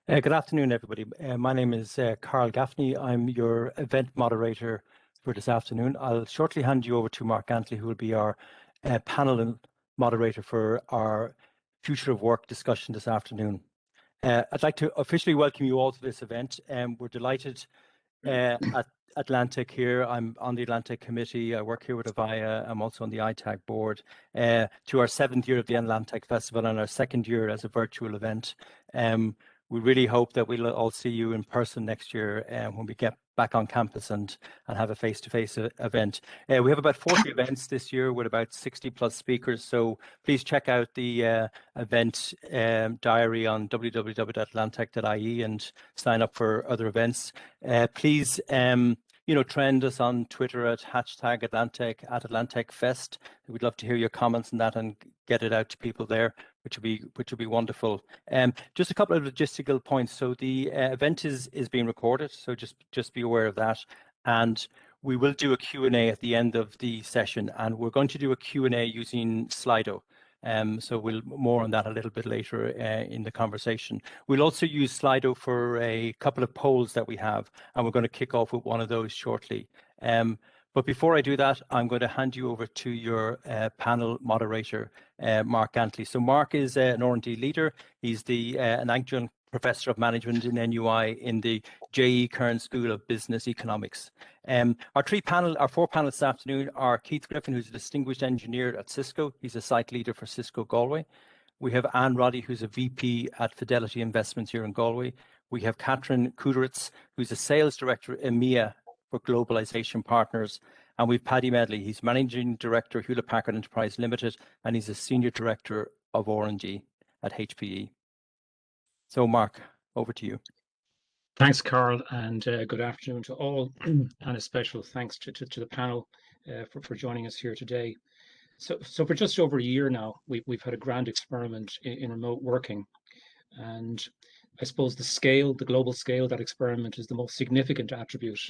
Good afternoon, everybody. My name is Carl Gaffney. I'm your event moderator for this afternoon. I'll shortly hand you over to Mark Gantly, who will be our panel and moderator for our Future of Work discussion this afternoon. I'd like to officially welcome you all to this event. We're delighted at AtlanTec here. I'm on the AtlanTec committee. I work here with Avaya. I'm also on the ITAG board. To our 7th year of the AtlanTec Festival and our 2nd year as a virtual event. We really hope that we'll all see you in person next year when we get back on campus and have a face-to-face event. We have about 40 events this year with about 60 plus speakers. So please check out the event diary on www.atlantec.ie and sign up for other events. Please, trend us on Twitter at #AtlanTec, at AtlanTec Fest. We'd love to hear your comments on that and get it out to people there, which would be wonderful. Just a couple of logistical points. So the event is being recorded, so just be aware of that. And we will do a Q&A at the end of the session, and we're going to do a Q&A using Slido. So we'll more on that a little bit later in the conversation. We'll also use Slido for a couple of polls that we have, and we're going to kick off with one of those shortly. But before I do that, I'm going to hand you over to your panel moderator, Mark Gantly. So Mark is an R&D leader. He's an adjunct professor of management in NUI in the J.E. Cairnes School of Business Economics. Our four panelists this afternoon are Keith Griffin, who's a distinguished engineer at Cisco. He's a site leader for Cisco Galway. We have Roddy, who's a VP at Fidelity Investments here in Galway. We have Kathrin Koedderitz, who's a sales director at EMEA for Globalization Partners. And we've Paddy Medley. He's Managing Director, Hewlett Packard Enterprise Limited, and he's a Senior Director of R&D at HPE. So Mark, over to you. Thanks, Carl, and good afternoon to all, and a special thanks to the panel for joining us here today. So for just over a year now, we've had a grand experiment in remote working, and I suppose the global scale of that experiment is the most significant attribute,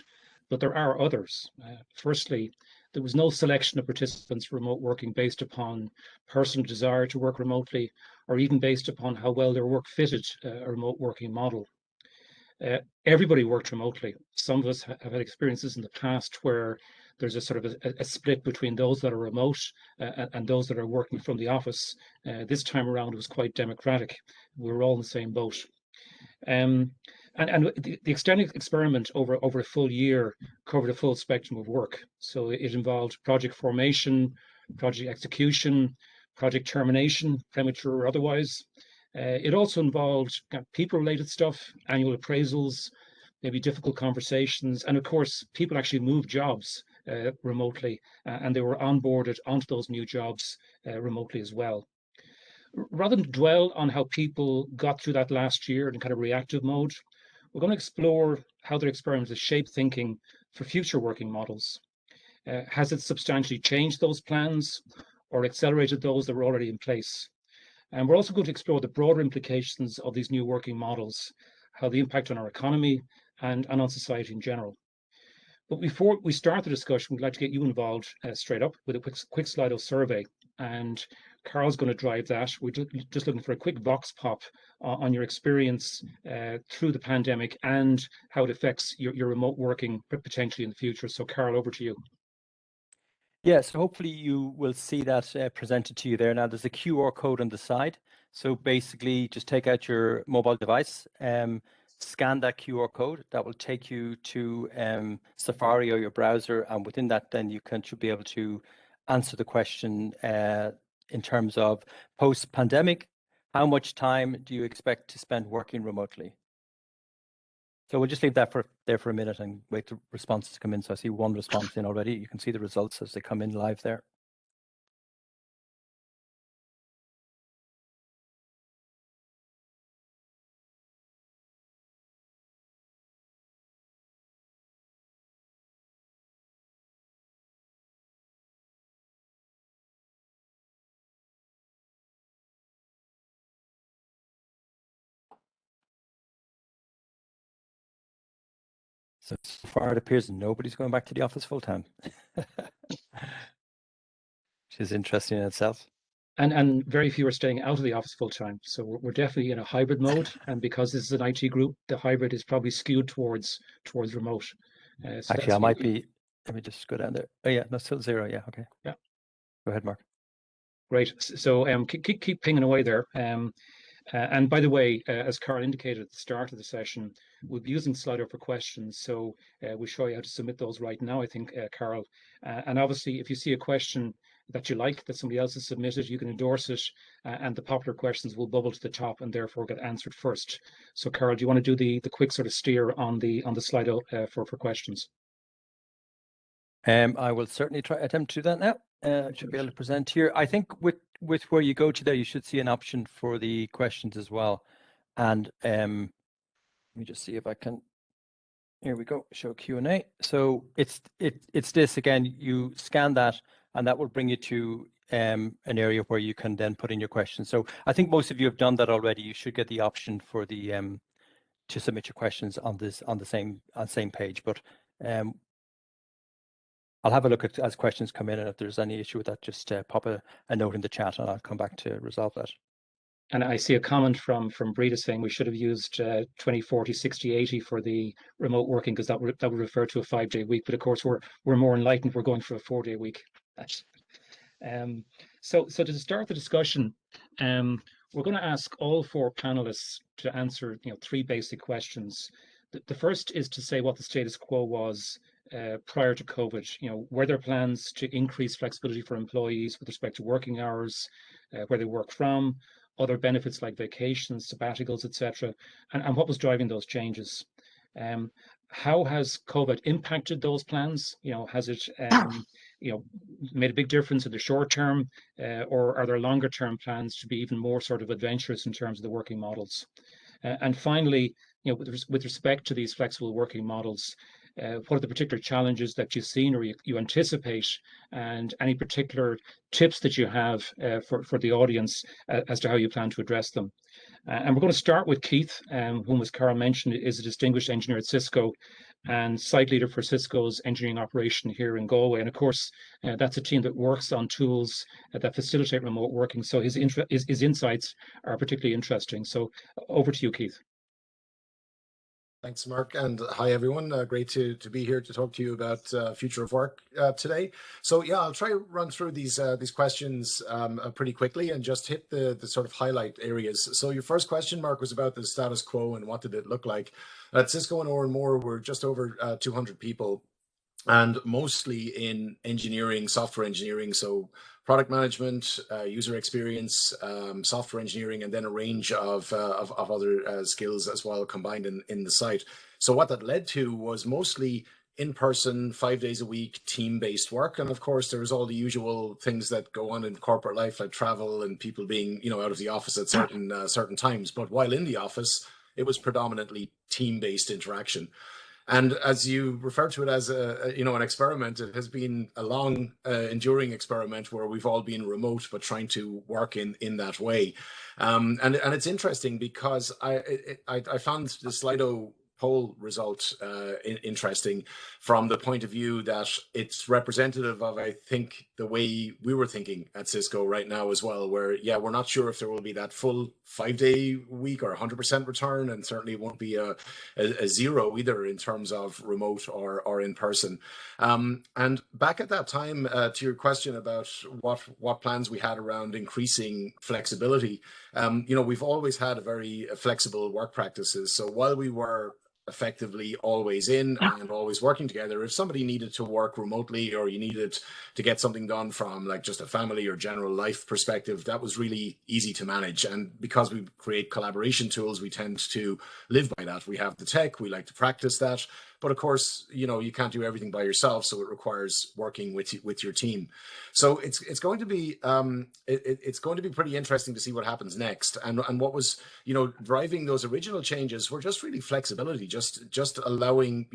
but there are others. Firstly, there was no selection of participants for remote working based upon personal desire to work remotely, or even based upon how well their work fitted a remote working model. Everybody worked remotely. Some of us have had experiences in the past where there's a sort of a split between those that are remote and those that are working from the office. This time around, it was quite democratic. We were all in the same boat. And the extended experiment over a full year covered a full spectrum of work. So it involved project formation, project execution, project termination, premature or otherwise. It also involved people-related stuff, annual appraisals, maybe difficult conversations, and of course, people actually moved jobs remotely, and they were onboarded onto those new jobs remotely as well. Rather than dwell on how people got through that last year in kind of reactive mode, we're going to explore how their experiment has shaped thinking for future working models. Has it substantially changed those plans or accelerated those that were already in place? And we're also going to explore the broader implications of these new working models, how they impact on our economy and on society in general. But before we start the discussion, we'd like to get you involved straight up with a quick Slido survey. And Carl's going to drive that. We're just looking for a quick vox pop on your experience through the pandemic and how it affects your remote working potentially in the future. So Carl, over to you. Yeah, so hopefully you will see that presented to you there. Now there's a QR code on the side. So basically just take out your mobile device, scan that QR code. That will take you to Safari or your browser. And within that, then you should be able to answer the question in terms of post-pandemic, how much time do you expect to spend working remotely? So we'll just leave that there for a minute and wait for responses to come in. So I see one response in already. You can see the results as they come in live there. So far, it appears nobody's going back to the office full time, which is interesting in itself. And very few are staying out of the office full time. So we're definitely in a hybrid mode. And because this is an IT group, the hybrid is probably skewed towards remote. So Actually, I might be. Let me just go down there. Oh yeah, no, still 0. Yeah, okay. Yeah. Go ahead, Mark. Great. So keep pinging away there. And by the way, as Carl indicated at the start of the session, we'll be using Slido for questions. So we'll show you how to submit those right now, I think, Carl. And obviously, if you see a question that you like that somebody else has submitted, you can endorse it, and the popular questions will bubble to the top and therefore get answered first. So, Carl, do you want to do the quick sort of steer on the Slido for questions? I will certainly attempt to do that now. Should be able to present here. I think with where you go to there, you should see an option for the questions as well. And let me just see if I can. Here we go. Show Q&A. So it's this again. You scan that, and that will bring you to an area where you can then put in your questions. So I think most of you have done that already. You should get the option for the to submit your questions on the same page. But I'll have a look at as questions come in, and if there's any issue with that, just pop a note in the chat, and I'll come back to resolve that. And I see a comment from Brita saying we should have used 20, 40, 60, 80 for the remote working, because that would refer to a 5-day week. But of course, we're more enlightened. We're going for a 4-day week. So to start the discussion, we're going to ask all 4 panelists to answer 3 basic questions. The first is to say what the status quo was prior to COVID. Were there plans to increase flexibility for employees with respect to working hours, where they work from, other benefits like vacations, sabbaticals, etc., and what was driving those changes? How has COVID impacted those plans? Has it made a big difference in the short term, or are there longer term plans to be even more sort of adventurous in terms of the working models? And finally, with respect to these flexible working models, what are the particular challenges that you've seen or you anticipate, and any particular tips that you have for the audience as to how you plan to address them? And we're going to start with Keith, whom, as Carl mentioned, is a distinguished engineer at Cisco and site leader for Cisco's engineering operation here in Galway. And of course, that's a team that works on tools that facilitate remote working. So his insights are particularly interesting. So over to you, Keith. Thanks, Mark, and hi everyone. Great to be here to talk to you about future of work today. So yeah, I'll try to run through these questions pretty quickly and just hit the sort of highlight areas. So your first question, Mark, was about the status quo and what did it look like. At Cisco and Oranmore, we're just over 200 people, and mostly in engineering, software engineering. So product management, user experience, software engineering, and then a range of other skills as well combined in the site. So what that led to was mostly in-person, 5 days a week, team-based work. And of course, there was all the usual things that go on in corporate life, like travel and people being, out of the office at certain times. But while in the office, it was predominantly team-based interaction. And as you refer to it as an experiment, it has been a long, enduring experiment where we've all been remote, but trying to work in that way. And it's interesting because I found the Slido poll result interesting from the point of view that it's representative of, I think, the way we were thinking at Cisco right now as well, where, yeah, we're not sure if there will be that full 5-day week or 100% return, and certainly won't be a zero either in terms of remote or in person. And back at that time, to your question about what plans we had around increasing flexibility, we've always had a very flexible work practices. So while we were effectively always in and always working together, if somebody needed to work remotely or you needed to get something done from like just a family or general life perspective, that was really easy to manage. And because we create collaboration tools, we tend to live by that. We have the tech, we like to practice that. But of course, you can't do everything by yourself, so it requires working with your team. So it's going to be it's going to be pretty interesting to see what happens next. And what was driving those original changes were just really flexibility, just allowing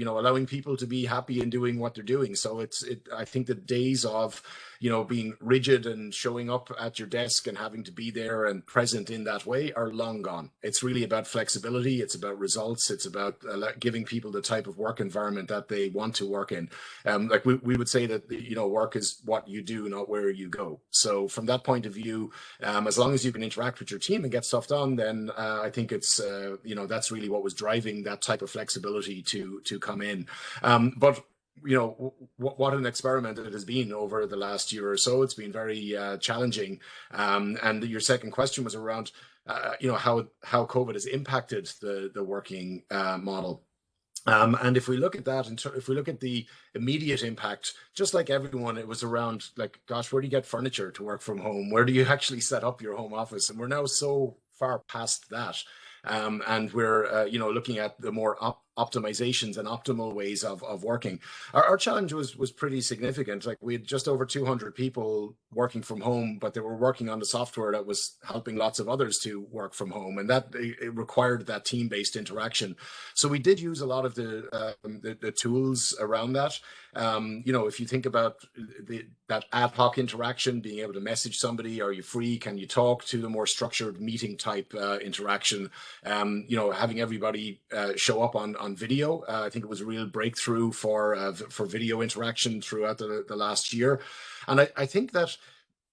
people to be happy in doing what they're doing. So I think the days of being rigid and showing up at your desk and having to be there and present in that way are long gone. It's really about flexibility. It's about results. It's about giving people the type of work work environment that they want to work in. Like we would say that, you know, work is what you do, not where you go. So from that point of view, as long as you can interact with your team and get stuff done, then I think it's, you know, that's really what was driving that type of flexibility to come in. But you know, what an experiment it has been over the last year or so. It's been very challenging. And your second question was around, you know, how COVID has impacted the working model. And if we look at that, and if we look at the immediate impact, just like everyone, it was around like, gosh, where do you get furniture to work from home? Where do you actually set up your home office? And we're now so far past that. And we're, you know, looking at the more optimizations and optimal ways of working. Our challenge was pretty significant. Like we had just over 200 people working from home, but they were working on the software that was helping lots of others to work from home, and that it required that team-based interaction. So we did use a lot of the tools around that. You know, if you think about that ad hoc interaction, being able to message somebody, are you free? Can you talk? To the more structured meeting type interaction, you know, having everybody show up on video. I think it was a real breakthrough for video interaction throughout the last year. And I think that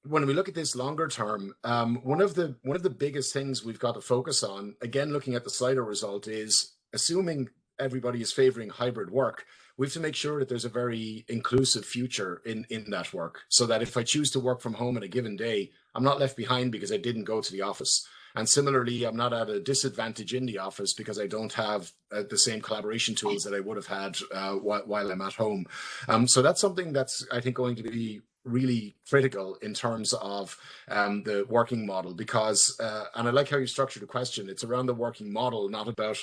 when we look at this longer term, one of the biggest things we've got to focus on, again, looking at the Slido result, is assuming everybody is favoring hybrid work, we have to make sure that there's a very inclusive future in that work, so that if I choose to work from home on a given day, I'm not left behind because I didn't go to the office. And similarly, I'm not at a disadvantage in the office because I don't have the same collaboration tools that I would have had while I'm at home. So that's something that's, I think, going to be really critical in terms of the working model, because, and I like how you structured the question, it's around the working model, not about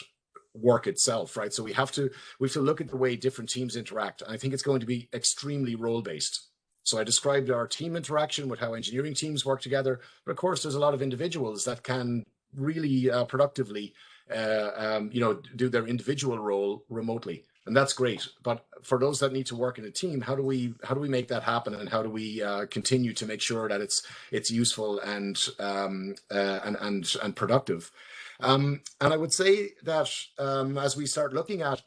work itself, right? So we have to look at the way different teams interact. And I think it's going to be extremely role-based. So I described our team interaction with how engineering teams work together, but of course there's a lot of individuals that can really productively, you know, do their individual role remotely, and that's great. But for those that need to work in a team, how do we make that happen, and how do we continue to make sure that it's useful and productive? And I would say that as we start looking at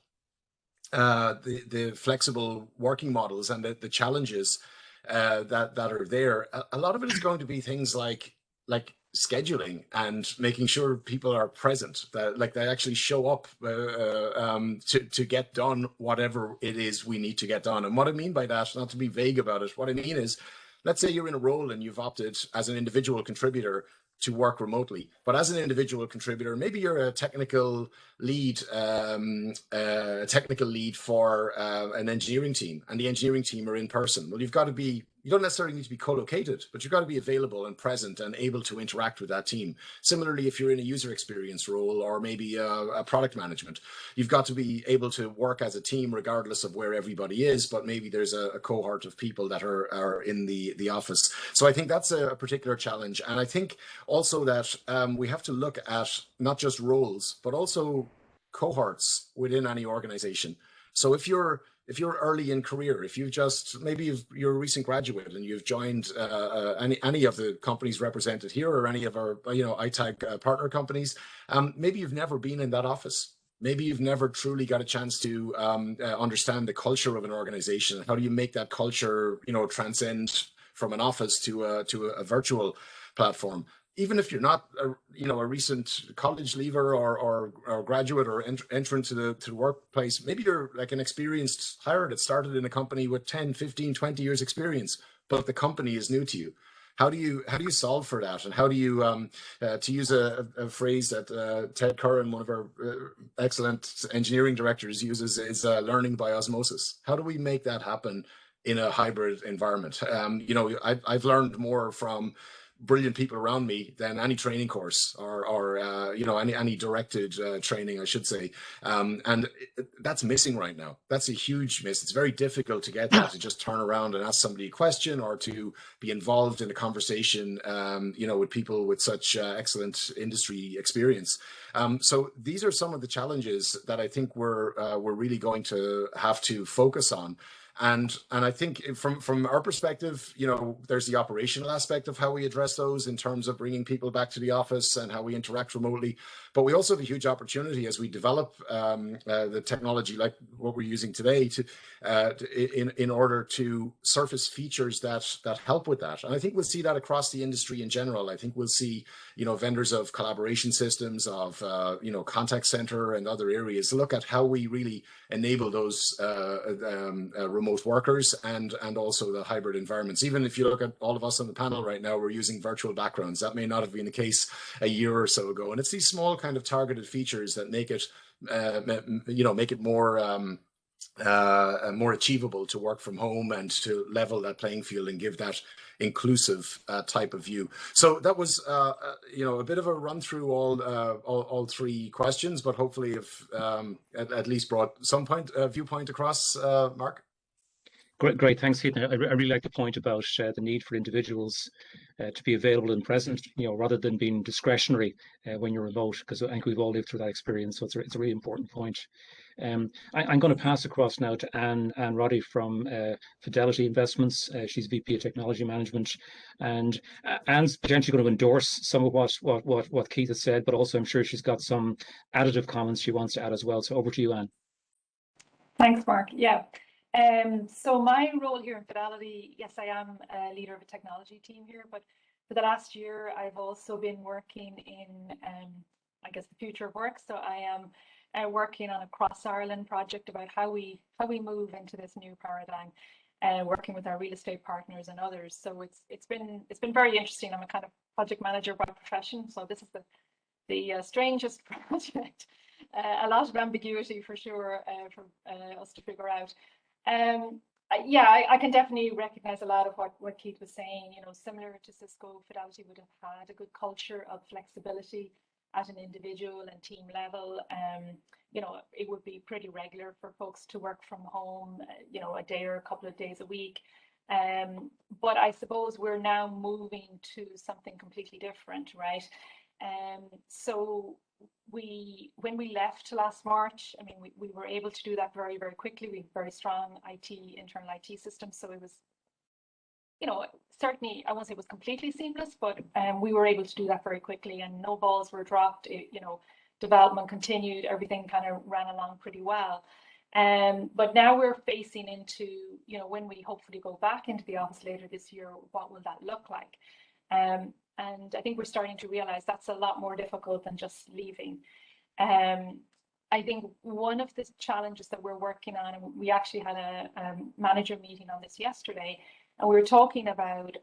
the flexible working models and the challenges that are there, a lot of it is going to be things like scheduling and making sure people are present, that like they actually show up to get done whatever it is we need to get done. And what I mean by that, not to be vague about it, what I mean is, let's say you're in a role and you've opted as an individual contributor to work remotely, but as an individual contributor, maybe you're a technical lead for an engineering team, and the engineering team are in person. Well, you don't necessarily need to be co-located, but you've got to be available and present and able to interact with that team. Similarly, if you're in a user experience role or maybe a product management, you've got to be able to work as a team regardless of where everybody is, but maybe there's a cohort of people that are in the office. So I think that's a particular challenge. And I think also that we have to look at not just roles, but also cohorts within any organization. So if you're early in career, if you're a recent graduate and you've joined any of the companies represented here, or any of our ITAG partner companies, maybe you've never been in that office. Maybe you've never truly got a chance to understand the culture of an organization. How do you make that culture transcend from an office to a virtual platform? Even if you're not a recent college leaver or graduate or entrant to the workplace, maybe you're like an experienced hire that started in a company with 10, 15, 20 years experience, but the company is new to you. How do you solve for that? And how do you, to use a phrase that Ted Curran, one of our excellent engineering directors, uses, is learning by osmosis. How do we make that happen in a hybrid environment? I've learned more from brilliant people around me than any training course or any directed training, I should say. And that's missing right now. That's a huge miss. It's very difficult to get that, to just turn around and ask somebody a question or to be involved in a conversation, with people with such excellent industry experience. So these are some of the challenges that I think we're really going to have to focus on. And I think from our perspective, you know, there's the operational aspect of how we address those in terms of bringing people back to the office and how we interact remotely. But we also have a huge opportunity as we develop the technology like what we're using today to in order to surface features that help with that. And I think we'll see that across the industry in general. I think we'll see, you know, vendors of collaboration systems, of you know, contact center and other areas look at how we really enable those remote workers and also the hybrid environments. Even if you look at all of us on the panel right now, we're using virtual backgrounds. That may not have been the case a year or so ago. And it's these small kind of targeted features that make it, you know, make it more more achievable to work from home and to level that playing field and give that inclusive type of view. So that was, you know, a bit of a run through all three questions, but hopefully have at least brought some viewpoint across, Mark. Great, thanks, Keith. I really like the point about the need for individuals to be available and present, you know, rather than being discretionary when you're remote, because I think we've all lived through that experience. So it's a really important point. I'm going to pass across now to Anne Roddy from Fidelity Investments. She's VP of Technology Management, and Anne's potentially going to endorse some of what Keith has said, but also I'm sure she's got some additive comments she wants to add as well. So over to you, Anne. Thanks, Mark. Yeah. So my role here in Fidelity, yes, I am a leader of a technology team here, but for the last year, I've also been working in, I guess, the future of work. So I am working on a cross Ireland project about how we move into this new paradigm, working with our real estate partners and others. So it's been very interesting. I'm a kind of project manager by profession, so this is the strangest project. A lot of ambiguity for sure for us to figure out. Yeah, I can definitely recognize a lot of what Keith was saying. You know, similar to Cisco, Fidelity would have had a good culture of flexibility at an individual and team level. You know, it would be pretty regular for folks to work from home, you know, a day or a couple of days a week. But I suppose we're now moving to something completely different, right? So when we left last March, I mean, we were able to do that very, very quickly. We have very strong internal IT systems. So it was, you know, certainly, I won't say it was completely seamless, but we were able to do that very quickly and no balls were dropped. You know, development continued, everything kind of ran along pretty well. But now we're facing into, you know, when we hopefully go back into the office later this year, what will that look like? And I think we're starting to realize that's a lot more difficult than just leaving. I think one of the challenges that we're working on, and we actually had a manager meeting on this yesterday, and we were talking about,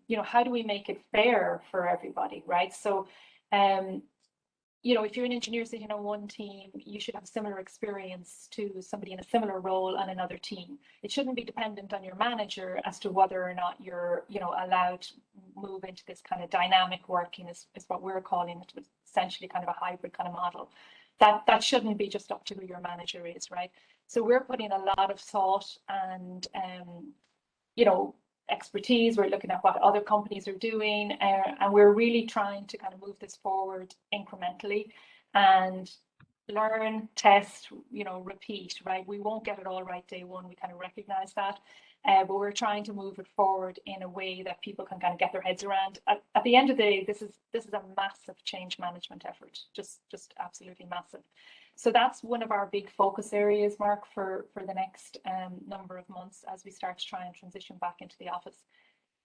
you know, how do we make it fair for everybody, right? So, you know, if you're an engineer sitting on one team, you should have similar experience to somebody in a similar role on another team. It shouldn't be dependent on your manager as to whether or not you're, you know, allowed to move into this kind of dynamic working is what we're calling it, essentially kind of a hybrid kind of model. That shouldn't be just up to who your manager is, right? So we're putting a lot of thought and, you know, expertise. We're looking at what other companies are doing, and we're really trying to kind of move this forward incrementally and learn, test, you know, repeat, right? We won't get it all right day one. We kind of recognize that, but we're trying to move it forward in a way that people can kind of get their heads around. At the end of the day, this is a massive change management effort, just absolutely massive. So that's one of our big focus areas, Mark, for the next number of months as we start to try and transition back into the office.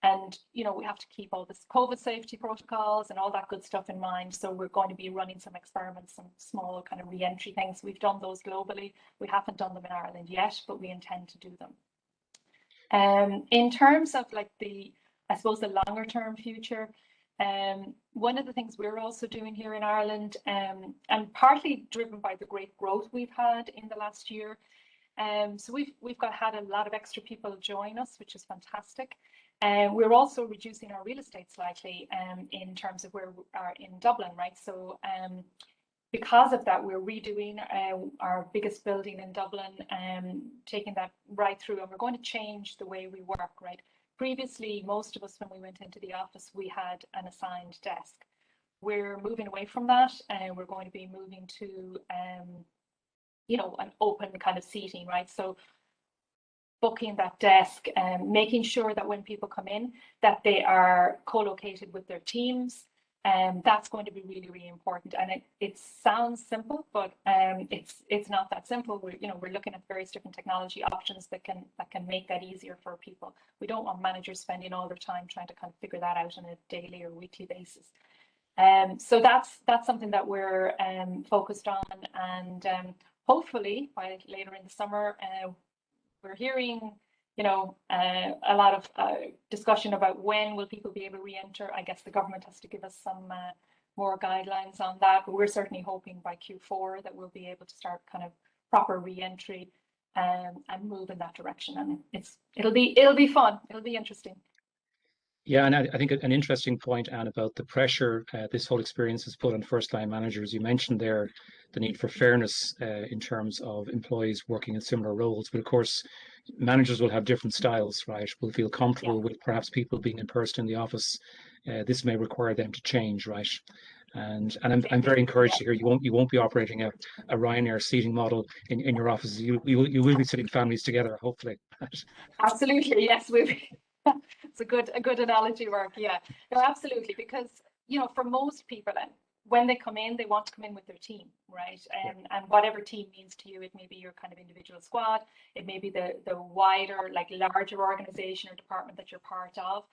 And, you know, we have to keep all this COVID safety protocols and all that good stuff in mind. So we're going to be running some experiments, some small kind of re-entry things. We've done those globally. We haven't done them in Ireland yet, but we intend to do them. In terms of like I suppose the longer term future, one of the things we're also doing here in Ireland, and partly driven by the great growth we've had in the last year, so we've had a lot of extra people join us, which is fantastic. We're also reducing our real estate slightly in terms of where we are in Dublin, right? So because of that, we're redoing our biggest building in Dublin, taking that right through, and we're going to change the way we work, right? Previously, most of us, when we went into the office, we had an assigned desk. We're moving away from that, and we're going to be moving to, you know, an open kind of seating, right? So booking that desk, making sure that when people come in, that they are co-located with their teams. That's going to be really, really important. And it sounds simple, but it's not that simple. We're looking at various different technology options that can make that easier for people. We don't want managers spending all their time trying to kind of figure that out on a daily or weekly basis. So that's something that we're focused on, and hopefully by later in the summer, we're hearing a lot of discussion about when will people be able to re-enter. I guess the government has to give us some more guidelines on that, but we're certainly hoping by Q4 that we'll be able to start kind of proper re-entry and move in that direction. And it'll be fun. It'll be interesting. Yeah, and I think an interesting point, Anne, about the pressure this whole experience has put on first-line managers. You mentioned there the need for fairness in terms of employees working in similar roles. But of course, managers will have different styles, right? Will feel comfortable with perhaps people being in person in the office. This may require them to change, right? And I'm very encouraged to hear you won't be operating a Ryanair seating model in your offices. You will be sitting families together, hopefully. Absolutely, yes, it's a good analogy, Mark. Yeah, no, absolutely, because for most people, when they come in, they want to come in with their team, right? And whatever team means to you, it may be your kind of individual squad, it may be the wider, like larger organization or department that you're part of.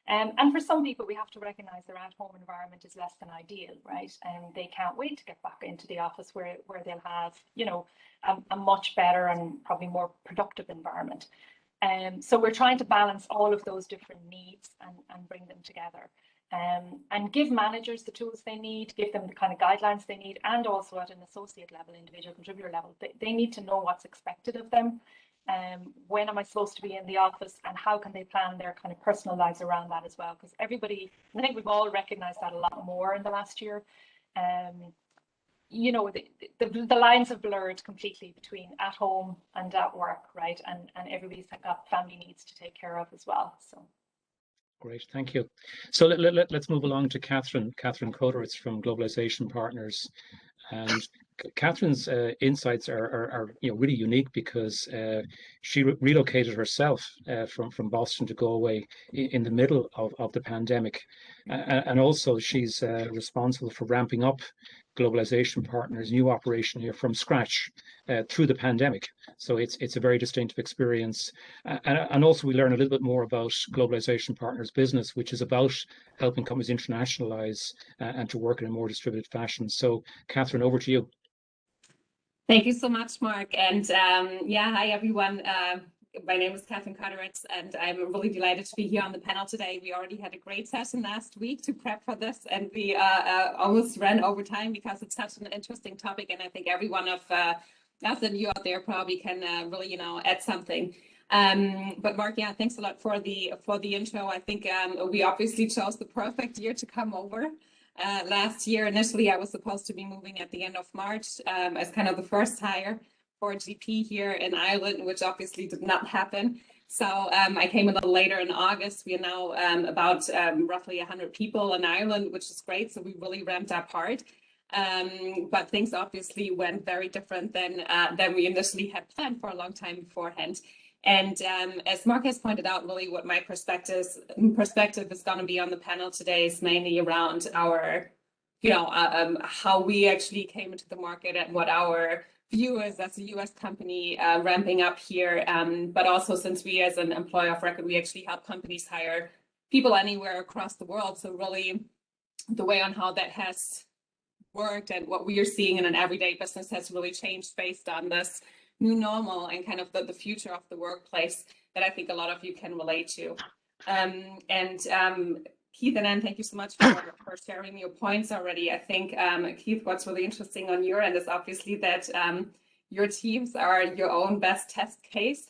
And for some people, we have to recognize their at-home environment is less than ideal, right? And they can't wait to get back into the office where they'll have, a much better and probably more productive environment. So we're trying to balance all of those different needs and bring them together, and give managers the tools they need, give them the kind of guidelines they need, and also at an associate level, individual contributor level, they need to know what's expected of them. When am I supposed to be in the office, and how can they plan their kind of personal lives around that as well? Because everybody, I think we've all recognized that a lot more in the last year. The lines have blurred completely between at home and at work, right? And everybody's got family needs to take care of as well. So great, thank you. So let's move along to Kathrin Koedderitz from Globalization Partners. And Catherine's insights are really unique because she relocated herself from Boston to Galway in the middle of the pandemic, and also she's responsible for ramping up Globalization Partners' new operation here from scratch through the pandemic. So it's a very distinctive experience, and also we learn a little bit more about Globalization Partners' business, which is about helping companies internationalize and to work in a more distributed fashion. So Kathrin, over to you. Thank you so much, Mark. And hi, everyone. My name is Kathrin Koedderitz, and I'm really delighted to be here on the panel today. We already had a great session last week to prep for this, and we almost ran over time because it's such an interesting topic. And I think every one of us and you out there probably can really, add something. But Mark, thanks a lot for the intro. I think we obviously chose the perfect year to come over. Last year, initially, I was supposed to be moving at the end of March as kind of the first hire for GP here in Ireland, which obviously did not happen. So I came a little later in August. We are now about roughly 100 people in Ireland, which is great. So we really ramped up hard. But things obviously went very different than we initially had planned for a long time beforehand. And as Mark has pointed out, really what my perspective is going to be on the panel today is mainly around our, how we actually came into the market and what our view is as a US company ramping up here. But also since we as an employer of record, we actually help companies hire people anywhere across the world. So really the way on how that has worked and what we are seeing in an everyday business has really changed based on this new normal and kind of the future of the workplace that I think a lot of you can relate to. Keith and Anne, thank you so much for sharing your points already. I think, Keith, what's really interesting on your end is obviously that your teams are your own best test case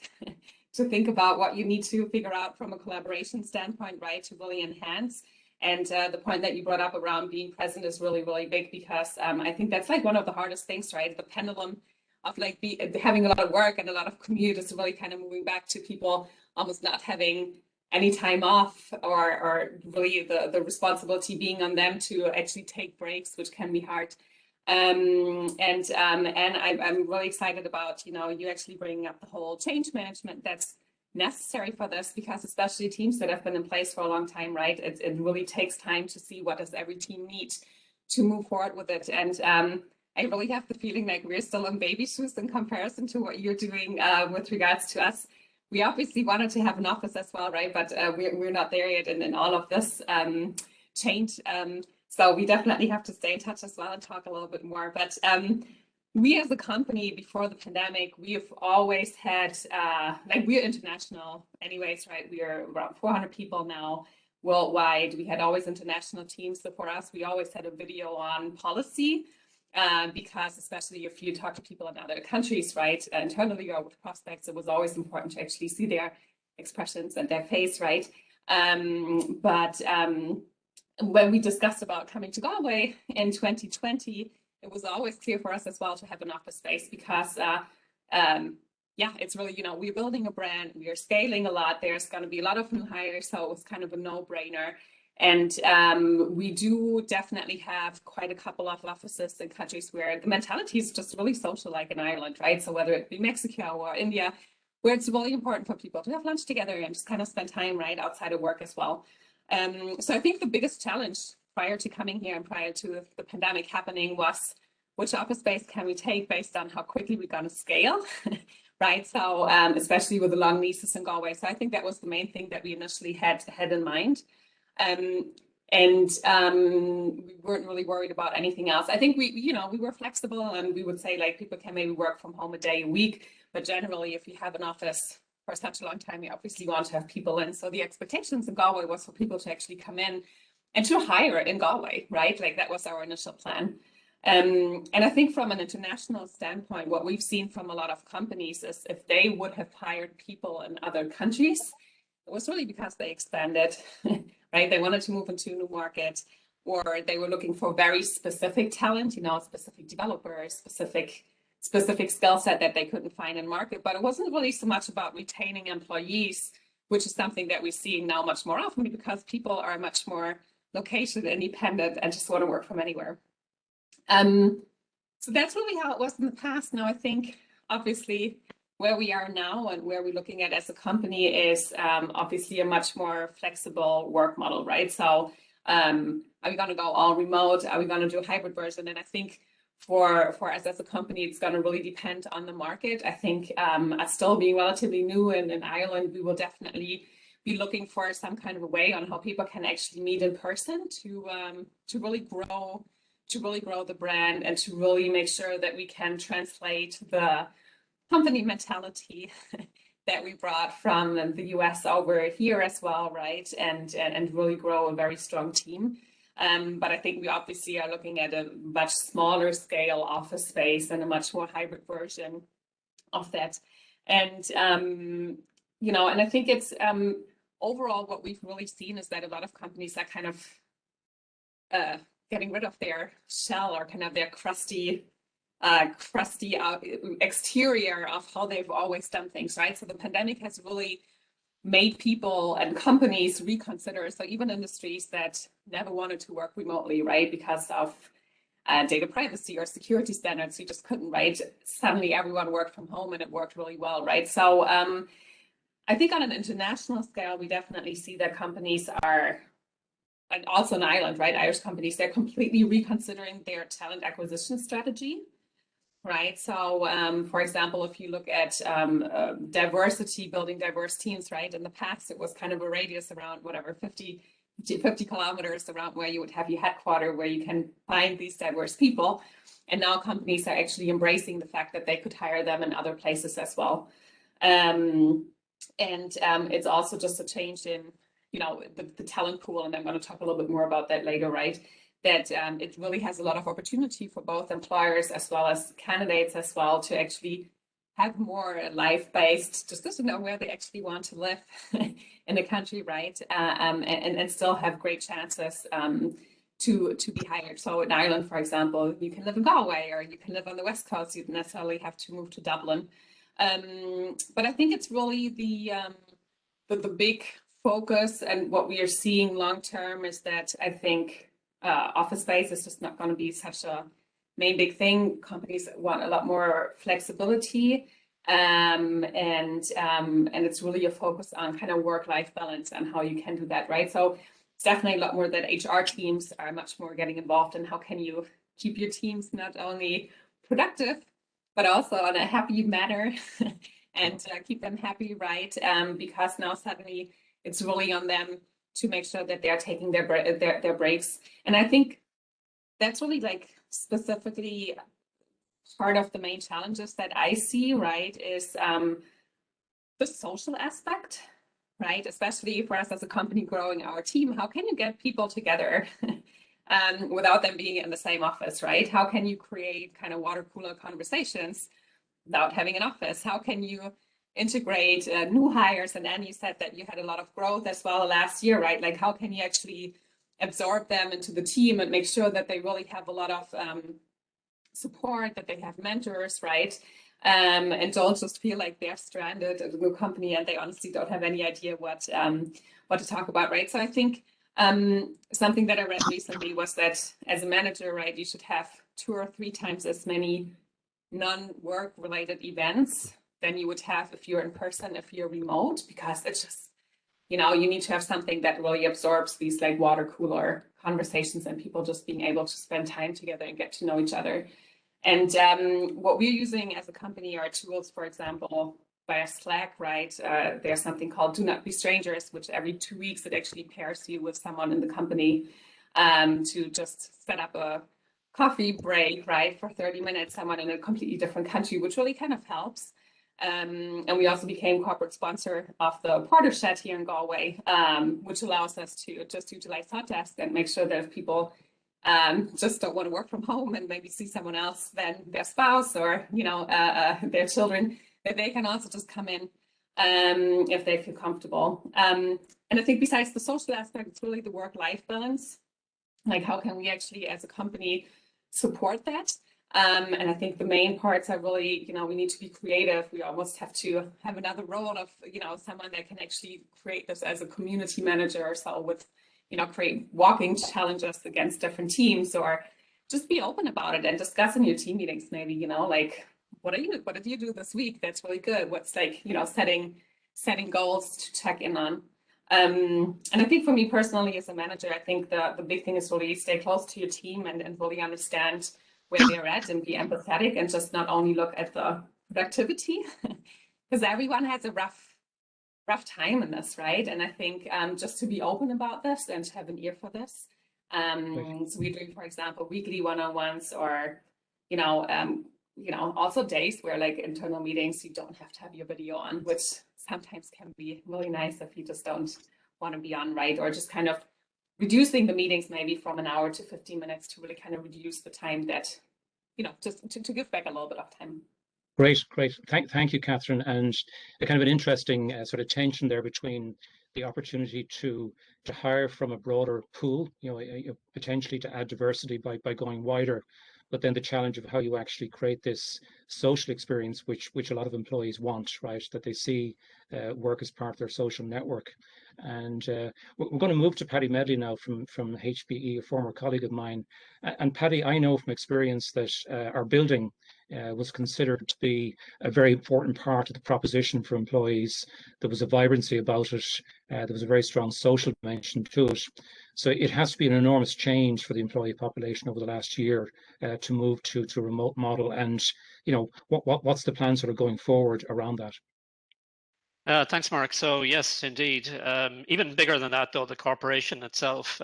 to think about what you need to figure out from a collaboration standpoint, right, to really enhance. And the point that you brought up around being present is really, really big because I think that's like one of the hardest things, right? The pendulum of like having a lot of work and a lot of commute is really kind of moving back to people almost not having any time off or really the responsibility being on them to actually take breaks, which can be hard. And I'm really excited about, you actually bringing up the whole change management that's necessary for this, because especially teams that have been in place for a long time, right? It really takes time to see what does every team need to move forward with it. And I really have the feeling like we're still in baby shoes in comparison to what you're doing with regards to us. We obviously wanted to have an office as well, right? But we're not there yet in all of this change. So we definitely have to stay in touch as well and talk a little bit more. But we as a company before the pandemic, we have always had, like we're international anyways, right? We are around 400 people now worldwide. We had always international teams. So for us, we always had a video on policy because especially if you talk to people in other countries, right, internally or with prospects, it was always important to actually see their expressions and their face, right? But when we discussed about coming to Galway in 2020, it was always clear for us as well to have an office space because, yeah, it's really, you know, we're building a brand, we are scaling a lot. There's going to be a lot of new hires, so it was kind of a no-brainer. And we do definitely have quite a couple of offices in countries where the mentality is just really social, like in Ireland, right? So whether it be Mexico or India, where it's really important for people to have lunch together and just kind of spend time, right, outside of work as well. So I think the biggest challenge prior to coming here and prior to the pandemic happening was which office space can we take based on how quickly we're going to scale, right? So especially with the long leases in Galway. So I think that was the main thing that we initially had in mind. We weren't really worried about anything else. I think we were flexible and we would say like people can maybe work from home a day a week, but generally if you have an office for such a long time, you obviously want to have people in. So the expectations in Galway was for people to actually come in and to hire in Galway, right? Like that was our initial plan. And I think from an international standpoint, what we've seen from a lot of companies is if they would have hired people in other countries, it was really because they expanded, right? They wanted to move into a new market, or they were looking for very specific talent, you know, specific developers, specific skill set that they couldn't find in market. But it wasn't really so much about retaining employees, which is something that we're seeing now much more often because people are much more location independent and just want to work from anywhere. So that's really how it was in the past. Now, I think obviously where we are now and where we're looking at as a company is obviously a much more flexible work model, right? So are we going to go all remote? Are we going to do a hybrid version? And I think for us as a company, it's going to really depend on the market. I think as still being relatively new in Ireland, we will definitely be looking for some kind of a way on how people can actually meet in person to really grow the brand and to really make sure that we can translate the company mentality that we brought from the US over here as well, right? And really grow a very strong team. But I think we obviously are looking at a much smaller scale office space and a much more hybrid version of that. And, you know, and I think it's overall what we've really seen is that a lot of companies are kind of getting rid of their shell or kind of their crusty exterior of how they've always done things, right? So the pandemic has really made people and companies reconsider. So even industries that never wanted to work remotely, right, because of data privacy or security standards, you just couldn't, right? Suddenly everyone worked from home and it worked really well, right? So I think on an international scale, we definitely see that companies are, and also in Ireland, right, Irish companies, they're completely reconsidering their talent acquisition strategy, right? So, for example, if you look at diversity, building diverse teams, right, in the past, it was kind of a radius around whatever, 50 kilometers around where you would have your headquarters, where you can find these diverse people. And now companies are actually embracing the fact that they could hire them in other places as well. It's also just a change in, you know, the talent pool, and I'm going to talk a little bit more about that later, right? That it really has a lot of opportunity for both employers as well as candidates as well to actually have more life-based decision on where they actually want to live in the country, right? And still have great chances to be hired. So in Ireland, for example, you can live in Galway or you can live on the West Coast. You don't necessarily have to move to Dublin. But I think it's really the big focus, and what we are seeing long term is that I think office space is just not going to be such a main big thing. Companies want a lot more flexibility, and it's really a focus on kind of work-life balance and how you can do that, right? So it's definitely a lot more that HR teams are much more getting involved in how can you keep your teams not only productive, but also on a happy manner and keep them happy, right? Because now suddenly it's really on them to make sure that they are taking their breaks. And I think that's really like specifically part of the main challenges that I see, right, is the social aspect, right? Especially for us as a company growing our team, how can you get people together without them being in the same office, right? How can you create kind of water cooler conversations without having an office? How can you integrate new hires? And then you said that you had a lot of growth as well last year, right? Like how can you actually absorb them into the team and make sure that they really have a lot of support, that they have mentors, right? And don't just feel like they're stranded at a new company and they honestly don't have any idea what to talk about, right? So I think something that I read recently was that as a manager, right, you should have 2 or 3 times as many non-work related events than you would have if you're in person, if you're remote, because it's just, you know, you need to have something that really absorbs these like water cooler conversations and people just being able to spend time together and get to know each other. And what we're using as a company are tools, for example, via Slack, right? There's something called Do Not Be Strangers, which every 2 weeks it actually pairs you with someone in the company to just set up a coffee break, right, for 30 minutes, someone in a completely different country, which really kind of helps. And we also became corporate sponsor of the Porter Shed here in Galway, which allows us to just utilize hot desk and make sure that if people just don't want to work from home and maybe see someone else than their spouse or, you know, their children, that they can also just come in if they feel comfortable. And I think besides the social aspect, it's really the work-life balance. Like how can we actually as a company support that? And I think the main parts are really, you know, we need to be creative. We almost have to have another role of, you know, someone that can actually create this as a community manager or so with, you know, create walking challenges against different teams, or just be open about it and discuss in your team meetings, maybe, you know, like, what did you do this week? That's really good. What's like, you know, setting goals to check in on. And I think for me personally as a manager, I think the big thing is really stay close to your team and really understand where they're at and be empathetic and just not only look at the productivity, because everyone has a rough time in this, right? And I think just to be open about this and to have an ear for this. So we're doing, for example, weekly one-on-ones or, you know, also days where like internal meetings, you don't have to have your video on, which sometimes can be really nice if you just don't want to be on, right? Or just kind of reducing the meetings maybe from an hour to 15 minutes to really kind of reduce the time that, you know, just to give back a little bit of time. Great. Thank you, Kathrin. And a kind of an interesting sort of tension there between the opportunity to hire from a broader pool, you know, potentially to add diversity by going wider, but then the challenge of how you actually create this social experience, which a lot of employees want, right? That they see work as part of their social network. And we're going to move to Paddy Medley now from HPE, a former colleague of mine. And Paddy, I know from experience that our building was considered to be a very important part of the proposition for employees. There was a vibrancy about it. There was a very strong social dimension to it. So it has to be an enormous change for the employee population over the last year to move to a remote model. And, you know, what's the plan sort of going forward around that? Thanks, Mark. So yes, indeed. Even bigger than that, though, the corporation itself,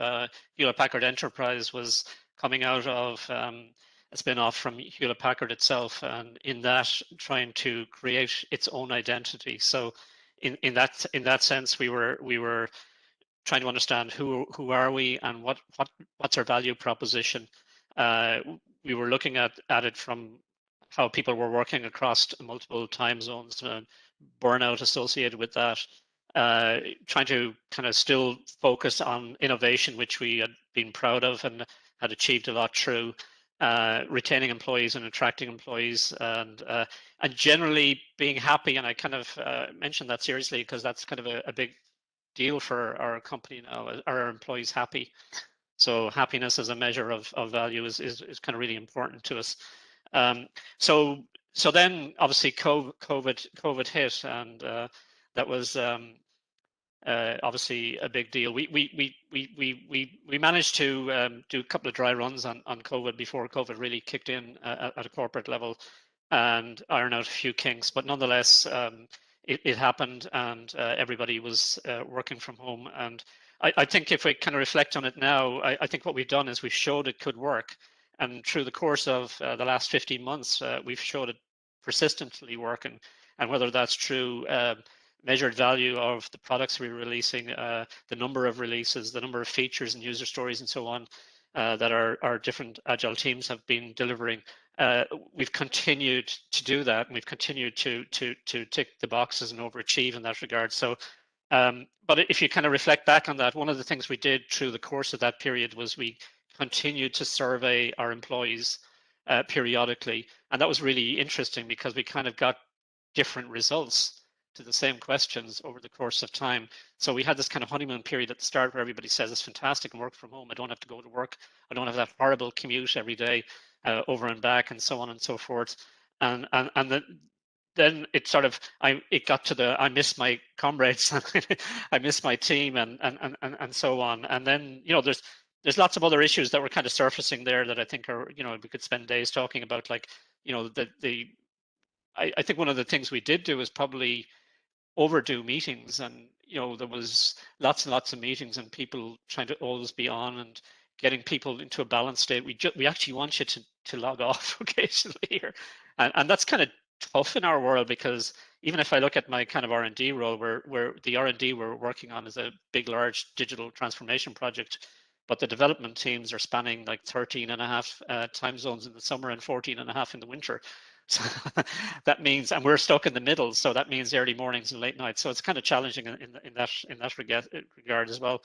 Hewlett Packard Enterprise, was coming out of a spin-off from Hewlett Packard itself, and in that trying to create its own identity. So in that sense, we were trying to understand who are we and what's our value proposition. We were looking at it from how people were working across multiple time zones, burnout associated with that, trying to kind of still focus on innovation, which we had been proud of and had achieved a lot through retaining employees and attracting employees, and generally being happy. And I kind of mentioned that seriously because that's kind of a big deal for our company now. Are our employees happy? So happiness as a measure of value is kind of really important to us. So So then obviously COVID hit, and that was obviously a big deal. We managed to do a couple of dry runs on COVID before COVID really kicked in at a corporate level, and iron out a few kinks. But nonetheless, it happened, and everybody was working from home. And I think if we kind of reflect on it now, I think what we've done is we've showed it could work. And through the course of the last 15 months, we've showed it persistently working. And whether that's through measured value of the products we're releasing, the number of releases, the number of features and user stories and so on that our different agile teams have been delivering, we've continued to do that, and we've continued to tick the boxes and overachieve in that regard. So, but if you kind of reflect back on that, one of the things we did through the course of that period was we continued to survey our employees periodically, and that was really interesting because we kind of got different results to the same questions over the course of time. So we had this kind of honeymoon period at the start where everybody says it's fantastic and work from home. I don't have to go to work. I don't have that horrible commute every day over and back and so on and so forth. And then it sort of, it got to the, I miss my comrades, I miss my team and so on. And then, you know, there's lots of other issues that were kind of surfacing there that I think are, you know, we could spend days talking about, like, you know, I think one of the things we did do is probably overdo meetings, and you know there was lots and lots of meetings and people trying to always be on and getting people into a balanced state. We actually want you to log off occasionally here, and that's kind of tough in our world, because even if I look at my kind of R&D role, where the R&D we're working on is a big, large digital transformation project, but the development teams are spanning like 13 and a half time zones in the summer and 14 and a half in the winter. So that means, and we're stuck in the middle, so that means early mornings and late nights. So it's kind of challenging in that regard as well.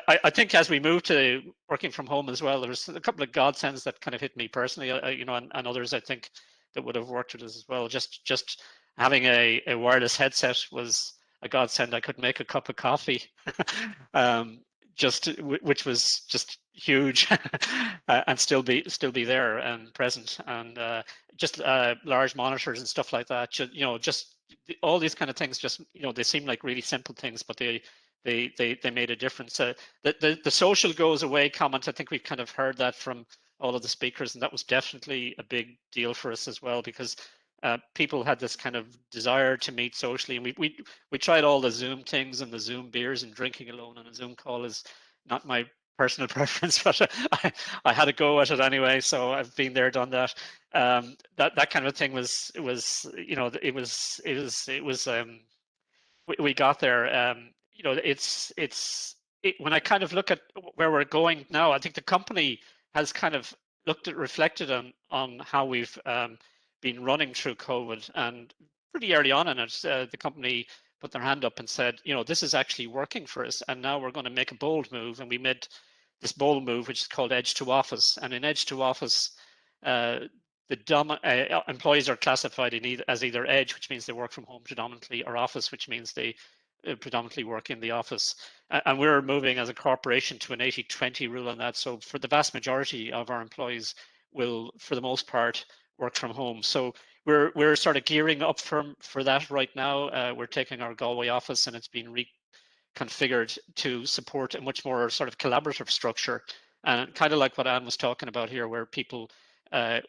I think as we move to working from home as well, there's a couple of godsends that kind of hit me personally, you know, and others I think that would have worked with us as well. Just having a wireless headset was a godsend. I could make a cup of coffee, which was just huge, and still be there and present, and just large monitors and stuff like that. You know, just all these kind of things. Just, you know, they seem like really simple things, but they made a difference. The social goes away comment, I think we've kind of heard that from all of the speakers, and that was definitely a big deal for us as well, because people had this kind of desire to meet socially, and we tried all the Zoom things, and the Zoom beers and drinking alone on a Zoom call is not my personal preference, but I had to go at it anyway. So I've been there, done that. That kind of thing was you know, we got there. You know, when I kind of look at where we're going now, I think the company has kind of reflected on how we've been running through COVID, and pretty early on in it, the company put their hand up and said, you know, this is actually working for us, and now we're going to make a bold move. And we made this bold move, which is called Edge to Office. And in Edge to Office, employees are classified as either Edge, which means they work from home predominantly, or Office, which means they predominantly work in the office. And we're moving as a corporation to an 80-20 rule on that. So for the vast majority of our employees will, for the most part, work from home. So we're sort of gearing up for that right now. We're taking our Galway office, and it's been reconfigured to support a much more sort of collaborative structure, and kind of like what Anne was talking about here, where people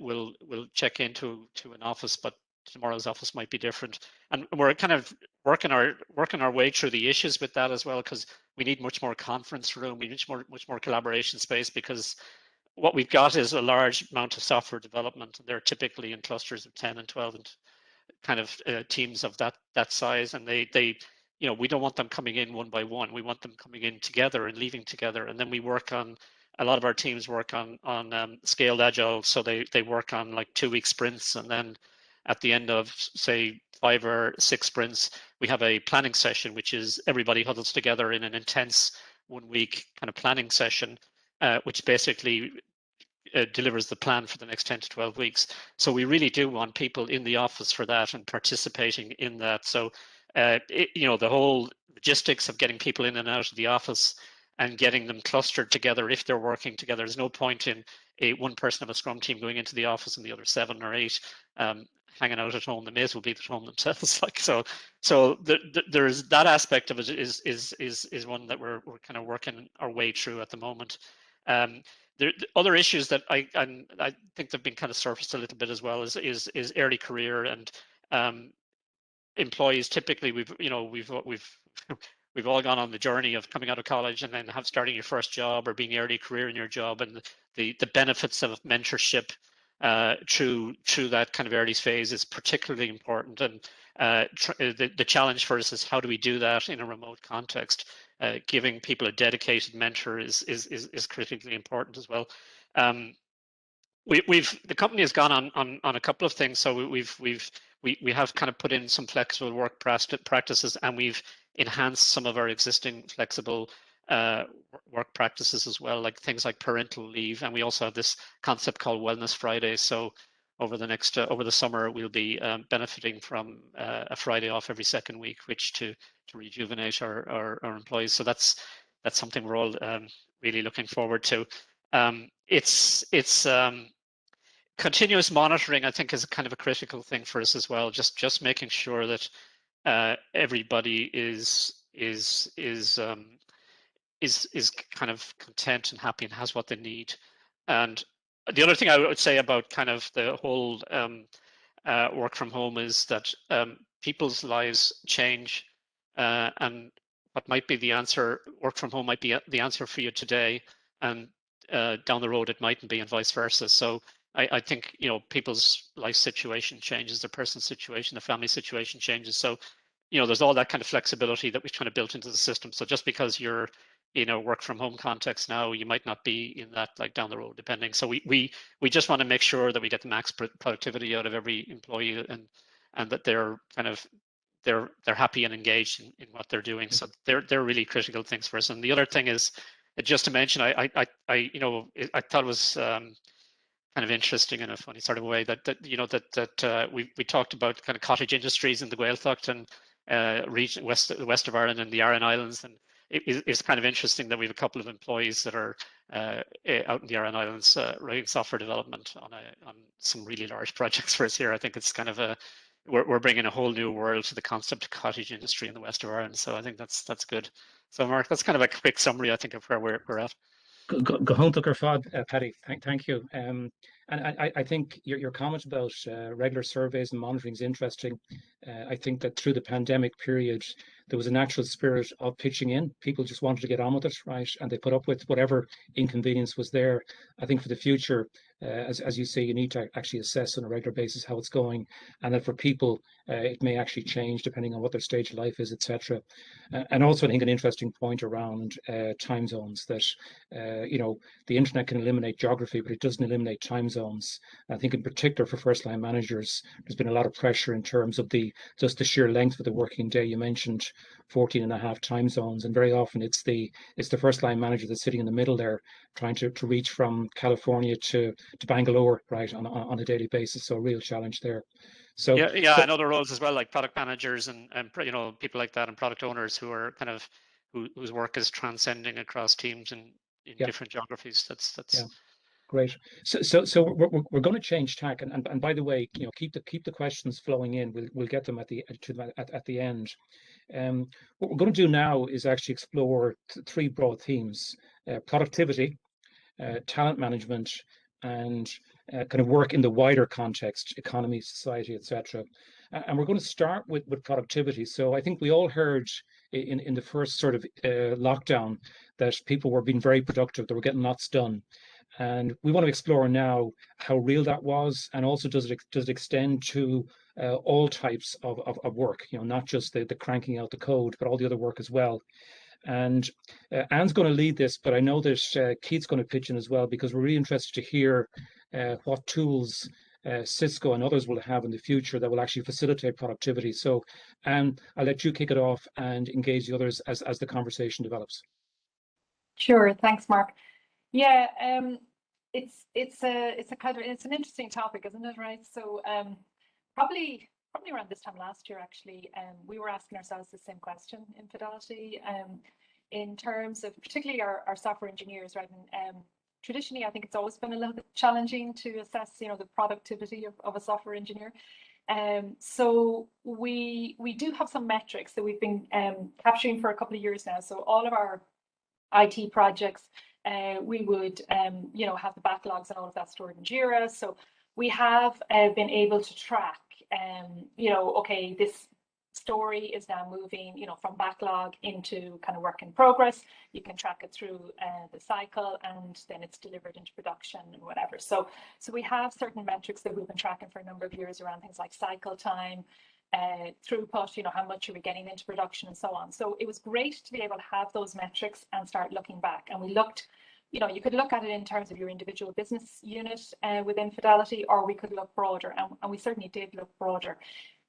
will check into an office, but tomorrow's office might be different. And we're kind of working our way through the issues with that as well, because we need much more conference room, we need much more collaboration space, because what we've got is a large amount of software development, and they're typically in clusters of 10 and 12 and kind of teams of that size, and they you know, we don't want them coming in one by one. We want them coming in together and leaving together. And then we work on, a lot of our teams work on scaled agile, so they work on like 2-week sprints, and then at the end of, say, 5 or 6 sprints, we have a planning session, which is everybody huddles together in an intense 1-week kind of planning session, which basically delivers the plan for the next 10 to 12 weeks. So we really do want people in the office for that and participating in that. So, you know, the whole logistics of getting people in and out of the office and getting them clustered together if they're working together. There's no point in one person of a Scrum team going into the office and the other 7 or 8 hanging out at home. They may as well be at home themselves. Like there's that aspect of it is one that we're kind of working our way through at the moment. The other issues that I think they've been kind of surfaced a little bit as well is early career, and employees typically we've all gone on the journey of coming out of college and then starting your first job or being early career in your job, and the benefits of mentorship through that kind of early phase is particularly important. And the challenge for us is how do we do that in a remote context? Giving people a dedicated mentor is critically important as well. The company has gone on a couple of things. So we have kind of put in some flexible work practices, and we've enhanced some of our existing flexible work practices as well, like things like parental leave. And we also have this concept called Wellness Friday. So over the summer, we'll be benefiting from a Friday off every second week, which to rejuvenate our employees. So that's something we're all really looking forward to. It's continuous monitoring, I think, is kind of a critical thing for us as well. Just making sure that everybody is kind of content and happy and has what they need. And the other thing I would say about kind of the whole work from home is that people's lives change, and what might be the answer, work from home might be the answer for you today, and down the road it mightn't be, and vice versa. So I think, people's life situation changes, their personal situation, their family situation changes. So, there's all that kind of flexibility that we've kind of built into the system. So just because you're in a work from home context now, you might not be in that like down the road, depending. So we just want to make sure that we get the max productivity out of every employee, and that they're kind of they're happy and engaged in what they're doing. So they're really critical things for us. And the other thing is, just to mention, I thought it was kind of interesting in a funny sort of way that we talked about kind of cottage industries in the Gaeltacht and region west of Ireland and the Aran Islands, and it's kind of interesting that we have a couple of employees that are out in the Aran Islands writing software development on some really large projects for us here. I think it's kind of we're bringing a whole new world to the concept of cottage industry in the west of Ireland. So I think that's good. So Mark, that's kind of a quick summary, I think, of where we're at. Go home, Tucker Fod, Paddy. Thank you. And I think your comment about regular surveys and monitoring is interesting. I think that through the pandemic period, there was a natural spirit of pitching in. People just wanted to get on with it, right? And they put up with whatever inconvenience was there. I think for the future, as you say, you need to actually assess on a regular basis how it's going, and that for people, it may actually change depending on what their stage of life is, etc. And also, I think an interesting point around time zones, that the internet can eliminate geography, but it doesn't eliminate time zones. I think in particular for first line managers, there's been a lot of pressure in terms of just the sheer length of the working day. You mentioned 14 and a half time zones, and very often it's the first line manager that's sitting in the middle there, trying to reach from California to Bangalore, right, on a daily basis. So a real challenge there. So and other roles as well, like product managers and people like that, and product owners who are kind of whose work is transcending across teams and in different geographies. That's great. So we're going to change tack, and by the way, keep the questions flowing in. We'll get them at the end. What we're going to do now is actually explore three broad themes: productivity, talent management, and kind of work in the wider context, economy, society, etc. And we're going to start with productivity. So I think we all heard in the first sort of lockdown that people were being very productive, they were getting lots done. And we want to explore now how real that was, and also does it extend to all types of work, not just the cranking out the code, but all the other work as well. And Anne's going to lead this, but I know that Keith's going to pitch in as well, because we're really interested to hear what tools Cisco and others will have in the future that will actually facilitate productivity. So Anne, I'll let you kick it off and engage the others as the conversation develops. Sure, thanks, Mark. Yeah, it's an interesting topic, isn't it? Right. So probably around this time last year, actually, we were asking ourselves the same question in Fidelity, in terms of particularly our software engineers, right? And traditionally, I think it's always been a little bit challenging to assess, the productivity of a software engineer. So we do have some metrics that we've been capturing for a couple of years now. So all of our IT projects, we would have the backlogs and all of that stored in Jira. So we have been able to track, okay, this story is now moving, from backlog into kind of work in progress. You can track it through the cycle, and then it's delivered into production and whatever. So we have certain metrics that we've been tracking for a number of years around things like cycle time, throughput, how much are we getting into production and so on. So it was great to be able to have those metrics and start looking back. And we looked, you could look at it in terms of your individual business unit within Fidelity, or we could look broader, and we certainly did look broader.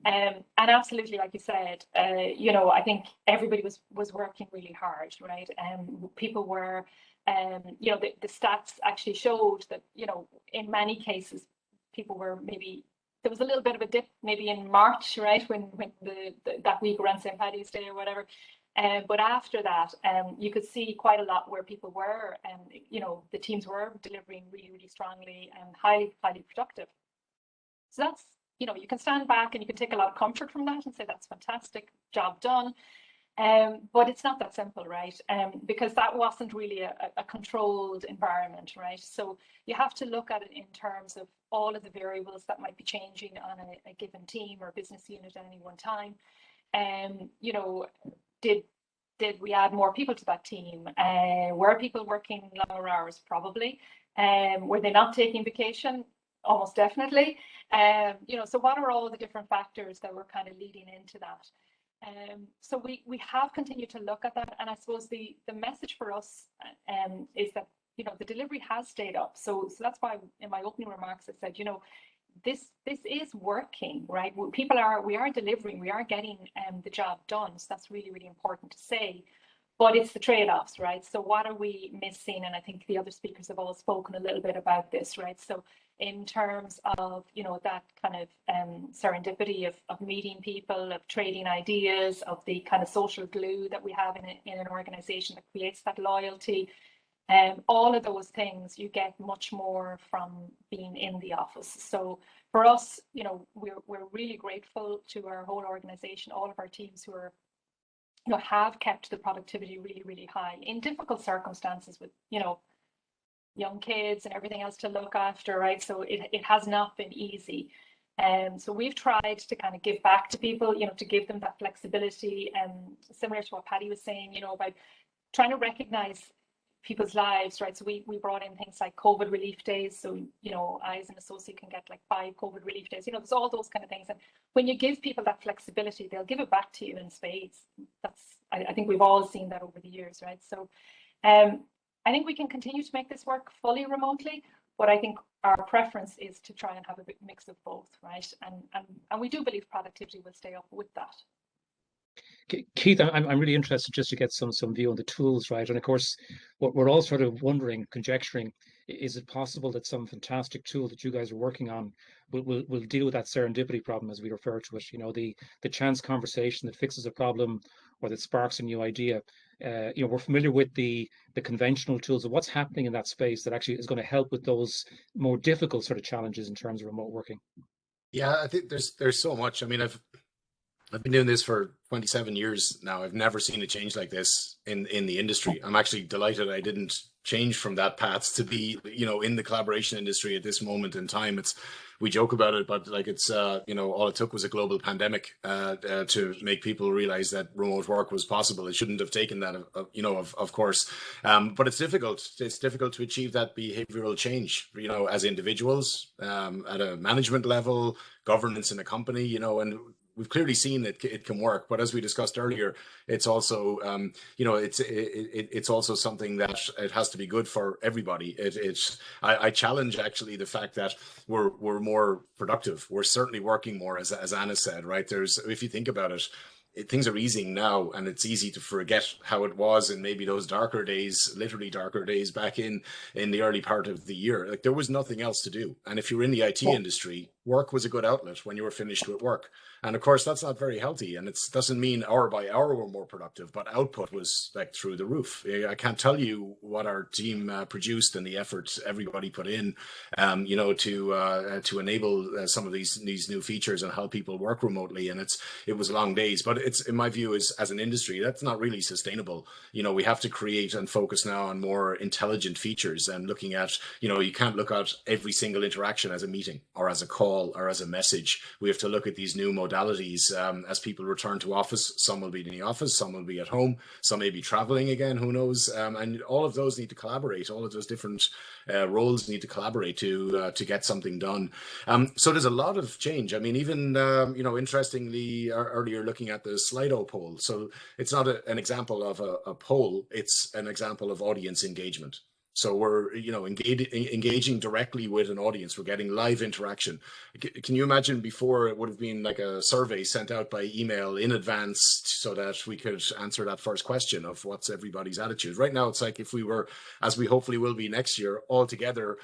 And absolutely, like you said, I think everybody was working really hard, right? People were, the stats actually showed that, in many cases, people were maybe, there was a little bit of a dip maybe in March, right? When that week around St. Paddy's Day or whatever. But after that, you could see quite a lot where people were, the teams were delivering really, really strongly and highly, highly productive. So that's, you can stand back and you can take a lot of comfort from that and say, that's fantastic, job done. But it's not that simple, right? Because that wasn't really a controlled environment, right? So you have to look at it in terms of all of the variables that might be changing on a given team or business unit at any one time. Did we add more people to that team? Were people working longer hours? Probably. Were they not taking vacation? Almost definitely. So what are all the different factors that were kind of leading into that? So we have continued to look at that, and I suppose the message for us is that the delivery has stayed up. So that's why in my opening remarks I said, this is working, right? We are delivering, we are getting the job done. So that's really, really important to say. But it's the trade-offs, right? So what are we missing? And I think the other speakers have all spoken a little bit about this, right? So in terms of, that kind of serendipity of meeting people, of trading ideas, of the kind of social glue that we have in an organization that creates that loyalty, all of those things you get much more from being in the office. So for us, we're really grateful to our whole organization, all of our teams who are have kept the productivity really, really high in difficult circumstances with, young kids and everything else to look after, right? So it has not been easy. So we've tried to kind of give back to people, to give them that flexibility, and similar to what Paddy was saying, about trying to recognize people's lives, right? So we brought in things like COVID relief days. So, I as an associate can get like 5 COVID relief days, there's all those kind of things. And when you give people that flexibility, they'll give it back to you in spades. I think we've all seen that over the years, right? So I think we can continue to make this work fully remotely, but I think our preference is to try and have a big mix of both, right? And we do believe productivity will stay up with that. Keith, I'm really interested just to get some view on the tools, right? And of course, what we're all sort of wondering, conjecturing, is it possible that some fantastic tool that you guys are working on will deal with that serendipity problem, as we refer to it? The chance conversation that fixes a problem or that sparks a new idea. We're familiar with the conventional tools of what's happening in that space that actually is going to help with those more difficult sort of challenges in terms of remote working. Yeah, I think there's so much. I mean, I've been doing this for 27 years now. I've never seen a change like this in the industry. I'm actually delighted I didn't change from that path to be, in the collaboration industry at this moment in time. We joke about it, but like it's, all it took was a global pandemic to make people realize that remote work was possible. It shouldn't have taken that, of course. But it's difficult. It's difficult to achieve that behavioral change, as individuals, at a management level, governance in a company, and we've clearly seen it can work, but as we discussed earlier, it's also, it's also something that it has to be good for everybody. I challenge actually the fact that we're more productive. We're certainly working more, as Anna said, right? If you think about it, things are easing now, and it's easy to forget how it was in maybe those darker days, literally darker days back in the early part of the year. Like, there was nothing else to do. And if you're in the IT industry, work was a good outlet when you were finished with work. And of course, that's not very healthy. And it doesn't mean hour by hour we're more productive, but output was like through the roof. I can't tell you what our team produced and the effort everybody put in, you know, to enable some of these new features and how people work remotely. And it was long days, but it's, in my view, is as an industry, that's not really sustainable. You know, we have to create and focus now on more intelligent features and looking at, you know, you can't look at every single interaction as a meeting or as a call or as a message. We have to look at these new modalities as people return to office. Some will be in the office, some will be at home, some may be traveling again, who knows? And all of those need to collaborate. All of those different roles need to collaborate to get something done. So there's a lot of change. I mean, even, you know, interestingly, earlier looking at the Slido poll. So it's not an example of a poll, it's an example of audience engagement. So we're, you know, engaging directly with an audience. We're getting live interaction. Can you imagine before it would have been like a survey sent out by email in advance so that we could answer that first question of what's everybody's attitude? Right now, it's like if we were, as we hopefully will be next year, all together,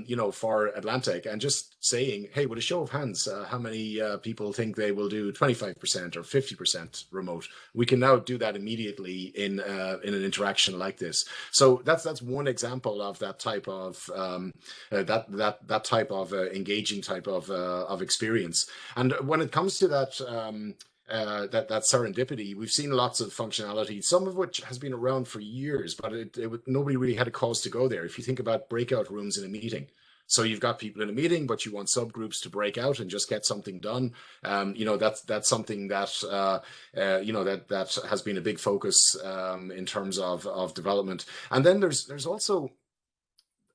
you know, for AtlanTec, and just saying, hey, with a show of hands, how many people think they will do 25% or 50% remote? We can now do that immediately in an interaction like this. So that's one example of that type of that type of engaging type of experience. And when it comes to that that serendipity, we've seen lots of functionality, some of which has been around for years, but nobody really had a cause to go there. If you think about breakout rooms in a meeting, so you've got people in a meeting, but you want subgroups to break out and just get something done. You know, that's something that you know, that has been a big focus in terms of development. And then there's also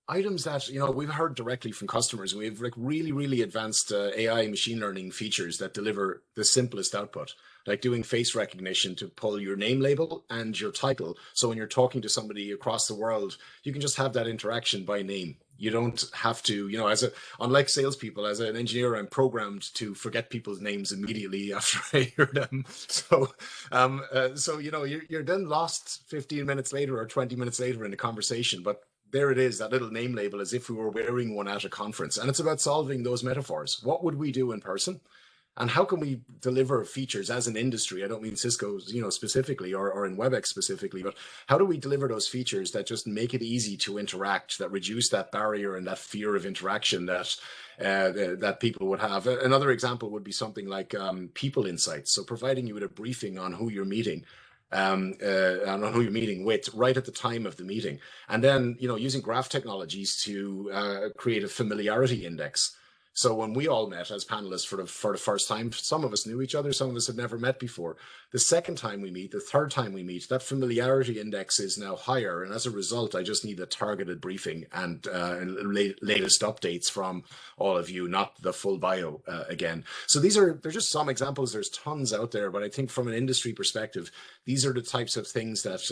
items that, you know, we've heard directly from customers. We have like really advanced AI machine learning features that deliver the simplest output, like doing face recognition to pull your name label and your title. So when you're talking to somebody across the world, you can just have that interaction by name. You don't have to, you know, unlike salespeople, as an engineer, I'm programmed to forget people's names immediately after I hear them. So, so you know, you're then lost 15 minutes later or 20 minutes later in the conversation, but there it is, that little name label, as if we were wearing one at a conference. And it's about solving those metaphors. What would we do in person? And how can we deliver features as an industry? I don't mean Cisco, you know, specifically, or in WebEx specifically, but how do we deliver those features that just make it easy to interact, that reduce that barrier and that fear of interaction that that people would have? Another example would be something like people insights. So providing you with a briefing on who you're meeting. And on who you're meeting with right at the time of the meeting, and then, you know, using graph technologies to create a familiarity index. So when we all met as panelists for the first time, some of us knew each other, some of us had never met before. The second time we meet, the third time we meet, that familiarity index is now higher. And as a result, I just need a targeted briefing and latest updates from all of you, not the full bio again. So they're just some examples. There's tons out there, but I think from an industry perspective, these are the types of things that,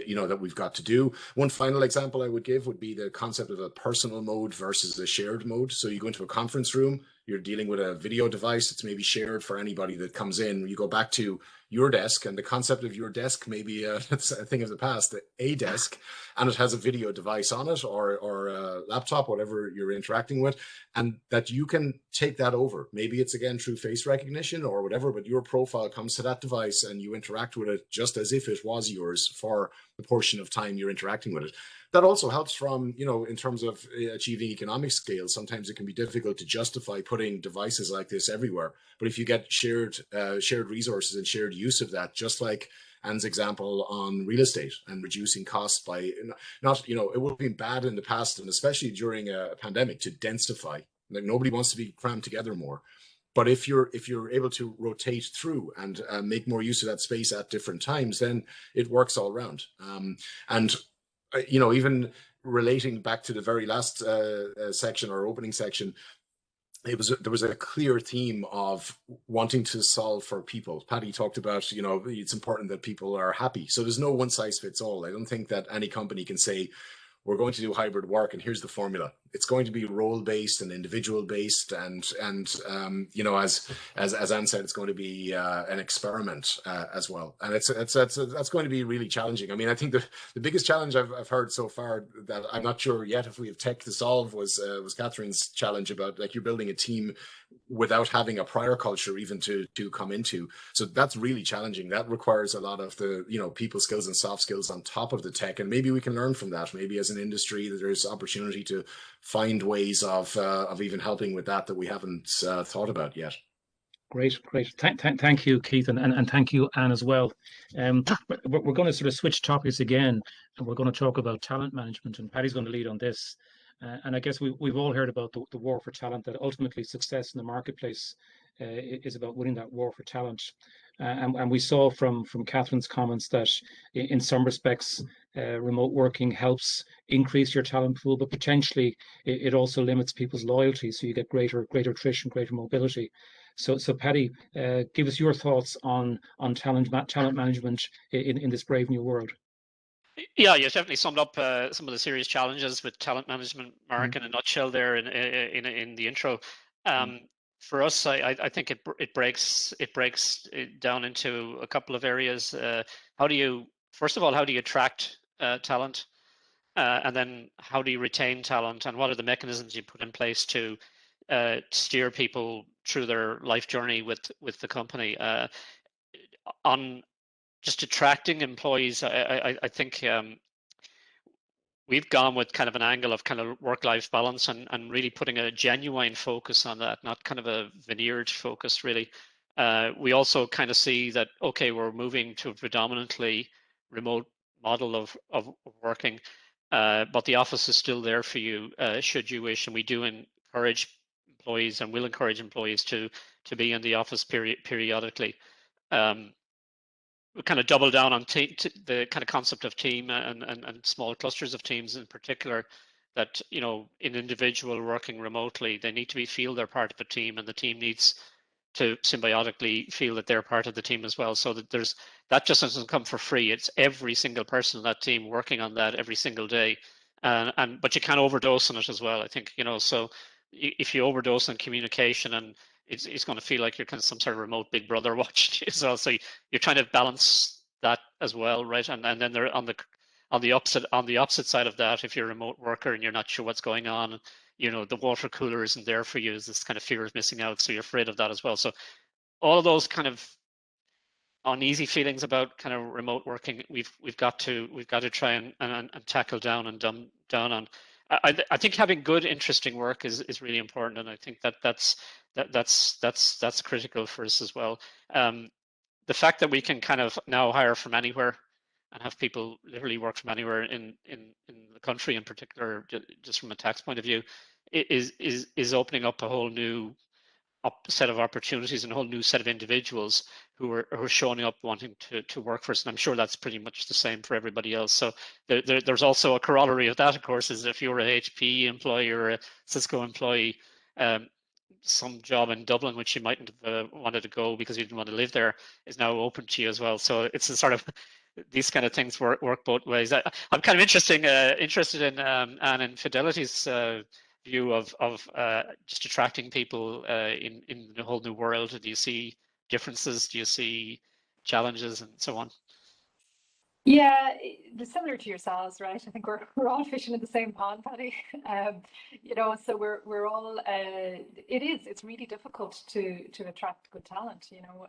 you know, that we've got to do. One final example I would give would be the concept of a personal mode versus a shared mode. So you go into a conference room, you're dealing with a video device that's maybe shared for anybody that comes in. You go back to your desk, and the concept of your desk may be a thing of the past, a desk, and it has a video device on it, or a laptop, whatever you're interacting with, and that you can take that over. Maybe it's again through face recognition or whatever, but your profile comes to that device and you interact with it just as if it was yours for the portion of time you're interacting with it. That also helps from, you know, in terms of achieving economic scale. Sometimes it can be difficult to justify putting devices like this everywhere. But if you get shared resources and shared use of that, just like Anne's example on real estate and reducing costs by not, you know, it would have been bad in the past, and especially during a pandemic, to densify. Like, nobody wants to be crammed together more. But if you're able to rotate through and make more use of that space at different times, then it works all around. And you know, even relating back to the very last section or opening section, there was a clear theme of wanting to solve for people. Paddy talked about, you know, it's important that people are happy. So there's no one size fits all. I don't think that any company can say, we're going to do hybrid work and here's the formula. it's going to be role based and individual based, and you know, as Anne said, it's going to be an experiment as well, and that's going to be really challenging. I mean, I think the biggest challenge I've heard so far, that I'm not sure yet if we have tech to solve, was Kathrin's challenge about, like, you're building a team without having a prior culture even to come into. So that's really challenging. That requires a lot of the, you know, people skills and soft skills on top of the tech, and maybe we can learn from that. Maybe as an industry that there's opportunity to find ways of even helping with that we haven't thought about yet. Great. Thank you, Keith, and thank you, Anne, as well. We're going to sort of switch topics again, and we're going to talk about talent management, and Paddy's going to lead on this. And I guess we've all heard about the war for talent, that ultimately success in the marketplace is about winning that war for talent. And we saw from Kathrin's comments that in some respects, remote working helps increase your talent pool, but potentially it also limits people's loyalty. So you get greater attrition, greater mobility. So Paddy, give us your thoughts on talent management in this brave new world. Yeah, you definitely summed up some of the serious challenges with talent management, Mark, in a nutshell there in the intro. For us, I think it breaks it down into a couple of areas. First of all, how do you attract talent? And then how do you retain talent? And what are the mechanisms you put in place to steer people through their life journey with the company? On just attracting employees, I think we've gone with kind of an angle of kind of work-life balance and really putting a genuine focus on that, not kind of a veneered focus, really. We also kind of see that, okay, we're moving to a predominantly remote model of working, but the office is still there for you should you wish, and we do encourage employees and will encourage employees to be in the office periodically. We kind of double down on the kind of concept of team and small clusters of teams in particular, that, you know, an individual working remotely, they need to feel they're part of a team, and the team needs to symbiotically feel that they're part of the team as well. So that that just doesn't come for free. It's every single person on that team working on that every single day. But you can't overdose on it as well, I think, you know. So if you overdose on communication, and it's going to feel like you're kind of some sort of remote big brother watching as well. So you're trying to balance that as well, right? And then they're on the opposite side of that, if you're a remote worker and you're not sure what's going on, you know, the water cooler isn't there for you, is this kind of fear of missing out. So you're afraid of that as well. So all of those kind of uneasy feelings about kind of remote working, we've got to try and tackle down and dumb down on. I think having good, interesting work is really important, and I think that's critical for us as well. The fact that we can kind of now hire from anywhere and have people literally work from anywhere in the country, in particular, just from a tax point of view, is opening up a whole new set of opportunities and a whole new set of individuals who are showing up wanting to work for us. And I'm sure that's pretty much the same for everybody else. So there's also a corollary of that, of course, is if you're a HP employee or a Cisco employee, some job in Dublin, which you mightn't have wanted to go because you didn't want to live there, is now open to you as well. So it's a sort of, these kind of things work both ways. I'm kind of interested in Anne and Fidelity's view of just attracting people in the whole new world. Do you see differences? Do you see challenges and so on? Yeah, similar to yourselves, right? I think we're all fishing in the same pond, Paddy. You know, so we're all. It's really difficult to attract good talent. You know,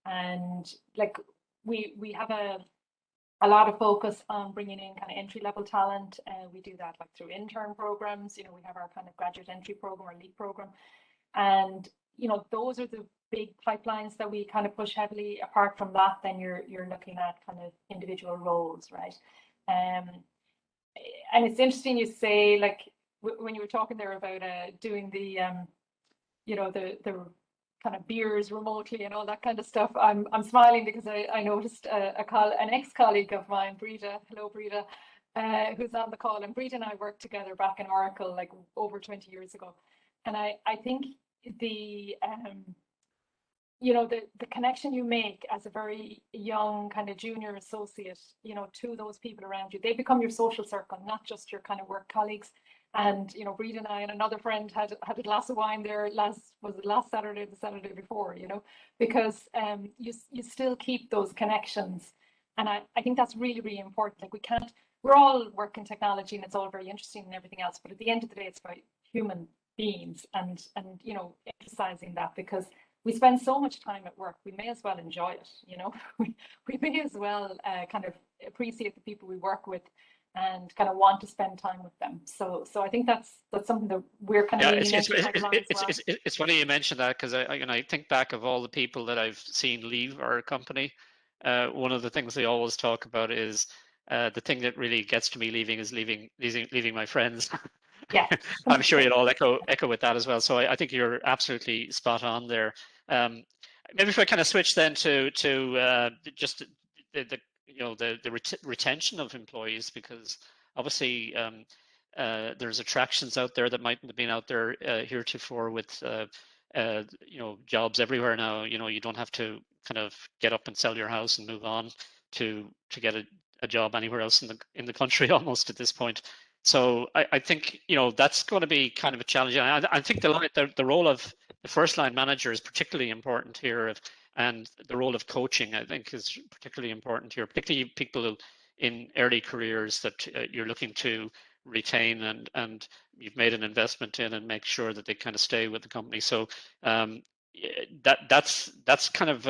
and like we have a lot of focus on bringing in kind of entry-level talent. We do that like through intern programs. You know, we have our kind of graduate entry program or leap program, and you know, those are the big pipelines that we kind of push heavily. Apart from that, then you're looking at kind of individual roles, right? And it's interesting you say, like when you were talking there about doing the you know, the kind of beers remotely and all that kind of stuff. I'm smiling because I noticed an ex-colleague of mine, Brita. Hello, Brita, who's on the call. And Brita and I worked together back in Oracle like over 20 years ago. And I think the you know, the connection you make as a very young kind of junior associate, you know, to those people around you, they become your social circle, not just your kind of work colleagues. And Breed and I and another friend had a glass of wine there last Saturday, the Saturday before, because you still keep those connections. And I think that's really, really important. Like we're all working technology and it's all very interesting and everything else, but at the end of the day, it's about human beings and emphasizing that, because we spend so much time at work, we may as well enjoy it, we may as well kind of appreciate the people we work with and kind of want to spend time with them. So I think that's something that we're kind of leaning into quite a lot as well. It's funny you mentioned that, because I think back of all the people that I've seen leave our company. One of the things they always talk about is the thing that really gets to me leaving is leaving my friends. Yeah, I'm sure you'll all echo with that as well. So I think you're absolutely spot on there. Maybe if I kind of switch then to just the retention of employees, because obviously there's attractions out there that mightn't have been out there heretofore with jobs everywhere now. You don't have to kind of get up and sell your house and move on to get a job anywhere else in the country almost at this point. So I think that's going to be kind of a challenge. I think the role of the first line manager is particularly important here, and the role of coaching, I think, is particularly important here, particularly people in early careers that you're looking to retain and you've made an investment in, and make sure that they kind of stay with the company. So that's kind of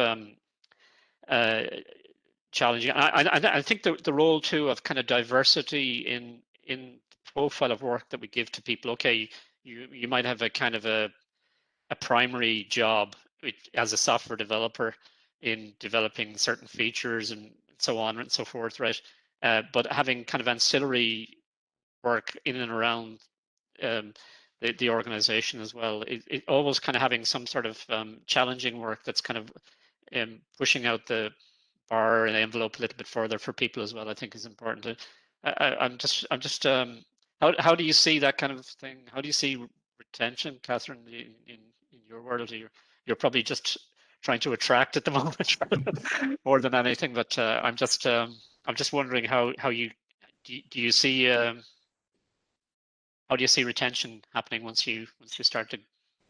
challenging. I think the role too of kind of diversity in profile of work that we give to people. Okay, you might have a kind of a primary job as a software developer in developing certain features and so on and so forth, right? But having kind of ancillary work in and around the organization as well. It always kind of having some sort of challenging work that's kind of pushing out the bar and the envelope a little bit further for people as well, I think is important. I'm just how do you see that kind of thing? How do you see retention, Kathrin, in your world? You're probably just trying to attract at the moment more than anything, but I'm just wondering how you do you see how do you see retention happening once you start to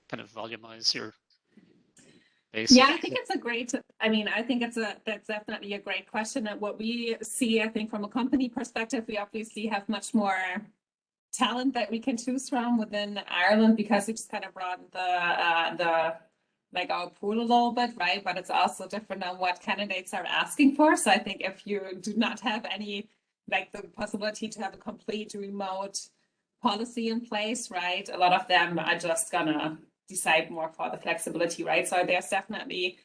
kind of volumize your base? Yeah, I think I think that's definitely a great question. And what we see, I think, from a company perspective, we obviously have much more talent that we can choose from within Ireland, because we just kind of broadened the like our pool a little bit, right? But it's also different on what candidates are asking for. So I think if you do not have any, like the possibility to have a complete remote policy in place, right? A lot of them are just gonna decide more for the flexibility, right? So there's definitely,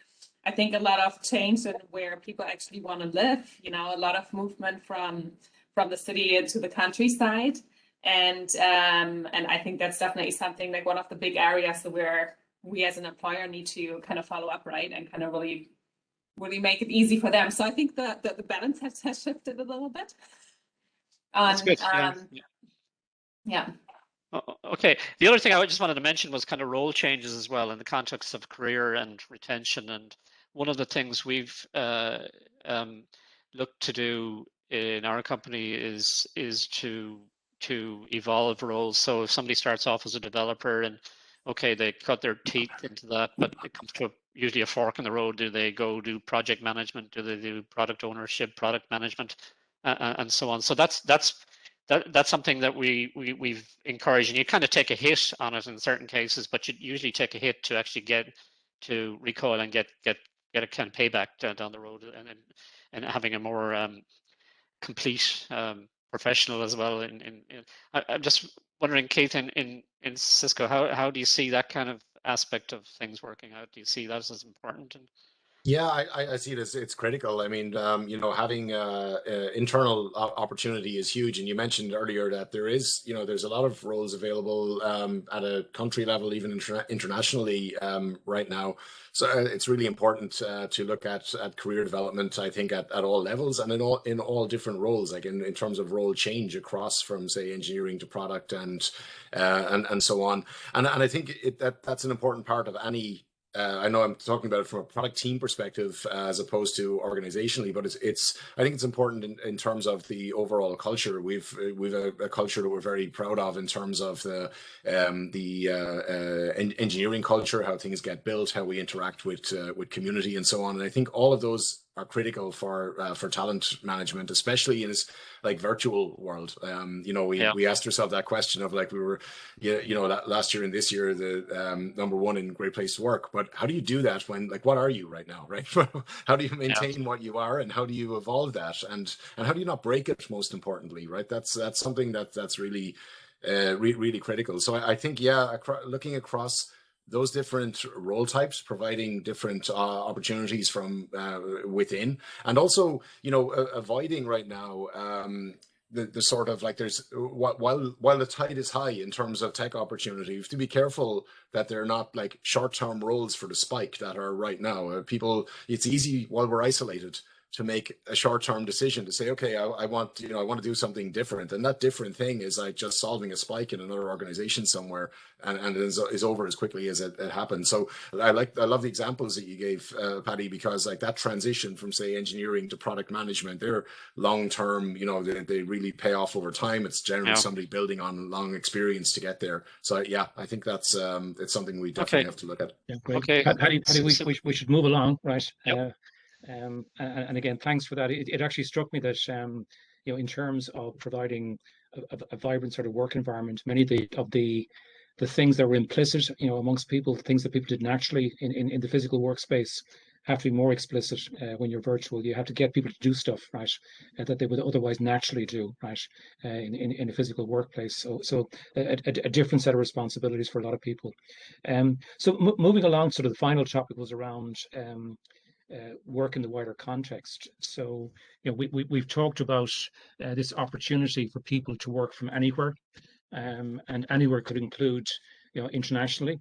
I think, a lot of change in where people actually want to live, a lot of movement from the city to the countryside. And I think that's definitely something, like one of the big areas where we as an employer need to kind of follow up, right? And kind of really make it easy for them. So I think the balance has shifted a little bit. That's good. Yeah. Okay. The other thing I just wanted to mention was kind of role changes as well in the context of career and retention. And one of the things we've looked to do in our company is to evolve roles. So if somebody starts off as a developer and okay, they cut their teeth into that, but it comes to usually a fork in the road. Do they go do project management? Do they do product ownership, product management, and so on? So that's something that we've encouraged, and you kind of take a hit on it in certain cases, but you usually take a hit to actually get to recoil and get a kind of payback down the road, and having a more complete professional as well. I'm just wondering, Keith, in Cisco, how do you see that kind of aspect of things working out? Do you see that as important? Yeah, I see it as it's critical. I mean, having internal opportunity is huge. And you mentioned earlier that there's a lot of roles available at a country level, even internationally right now. So it's really important to look at career development, I think, at all levels and in all different roles, like in terms of role change across from, say, engineering to product and so on. And I think that's an important part of any I know I'm talking about it from a product team perspective as opposed to organizationally, but I think it's important in terms of the overall culture. We've a culture that we're very proud of in terms of the engineering culture, how things get built, how we interact with community and so on. And I think all of those are critical for talent management, especially in this like virtual world. We asked ourselves that question of like we were, last year and this year the #1 in Great Place to Work. But how do you do that when like what are you right now, right? How do you maintain what you are, and how do you evolve that, and how do you not break it? Most importantly, right? That's something that's really really critical. So I think looking across those different role types, providing different opportunities from within, and also avoiding right now the sort of like there's while the tide is high in terms of tech opportunity, you have to be careful that they're not like short-term roles for the spike that are right now. It's easy while we're isolated to make a short-term decision to say, okay, I want to do something different, and that different thing is like just solving a spike in another organization somewhere, and it is over as quickly as it happens. So I love the examples that you gave, Paddy, because like that transition from say engineering to product management, they're long-term. They really pay off over time. It's generally somebody building on long experience to get there. So I think that's it's something we definitely have to look at. Yeah, great. Okay. Paddy, we should move along, right? Yep. And again, thanks for that. It actually struck me that in terms of providing a vibrant sort of work environment, many of the things that were implicit, amongst people, things that people did naturally in the physical workspace, have to be more explicit when you're virtual. You have to get people to do stuff, right, that they would otherwise naturally do, right, in a physical workplace. So a different set of responsibilities for a lot of people. So moving along, sort of the final topic was around work in the wider context. So, we've talked about this opportunity for people to work from anywhere, and anywhere could include, internationally,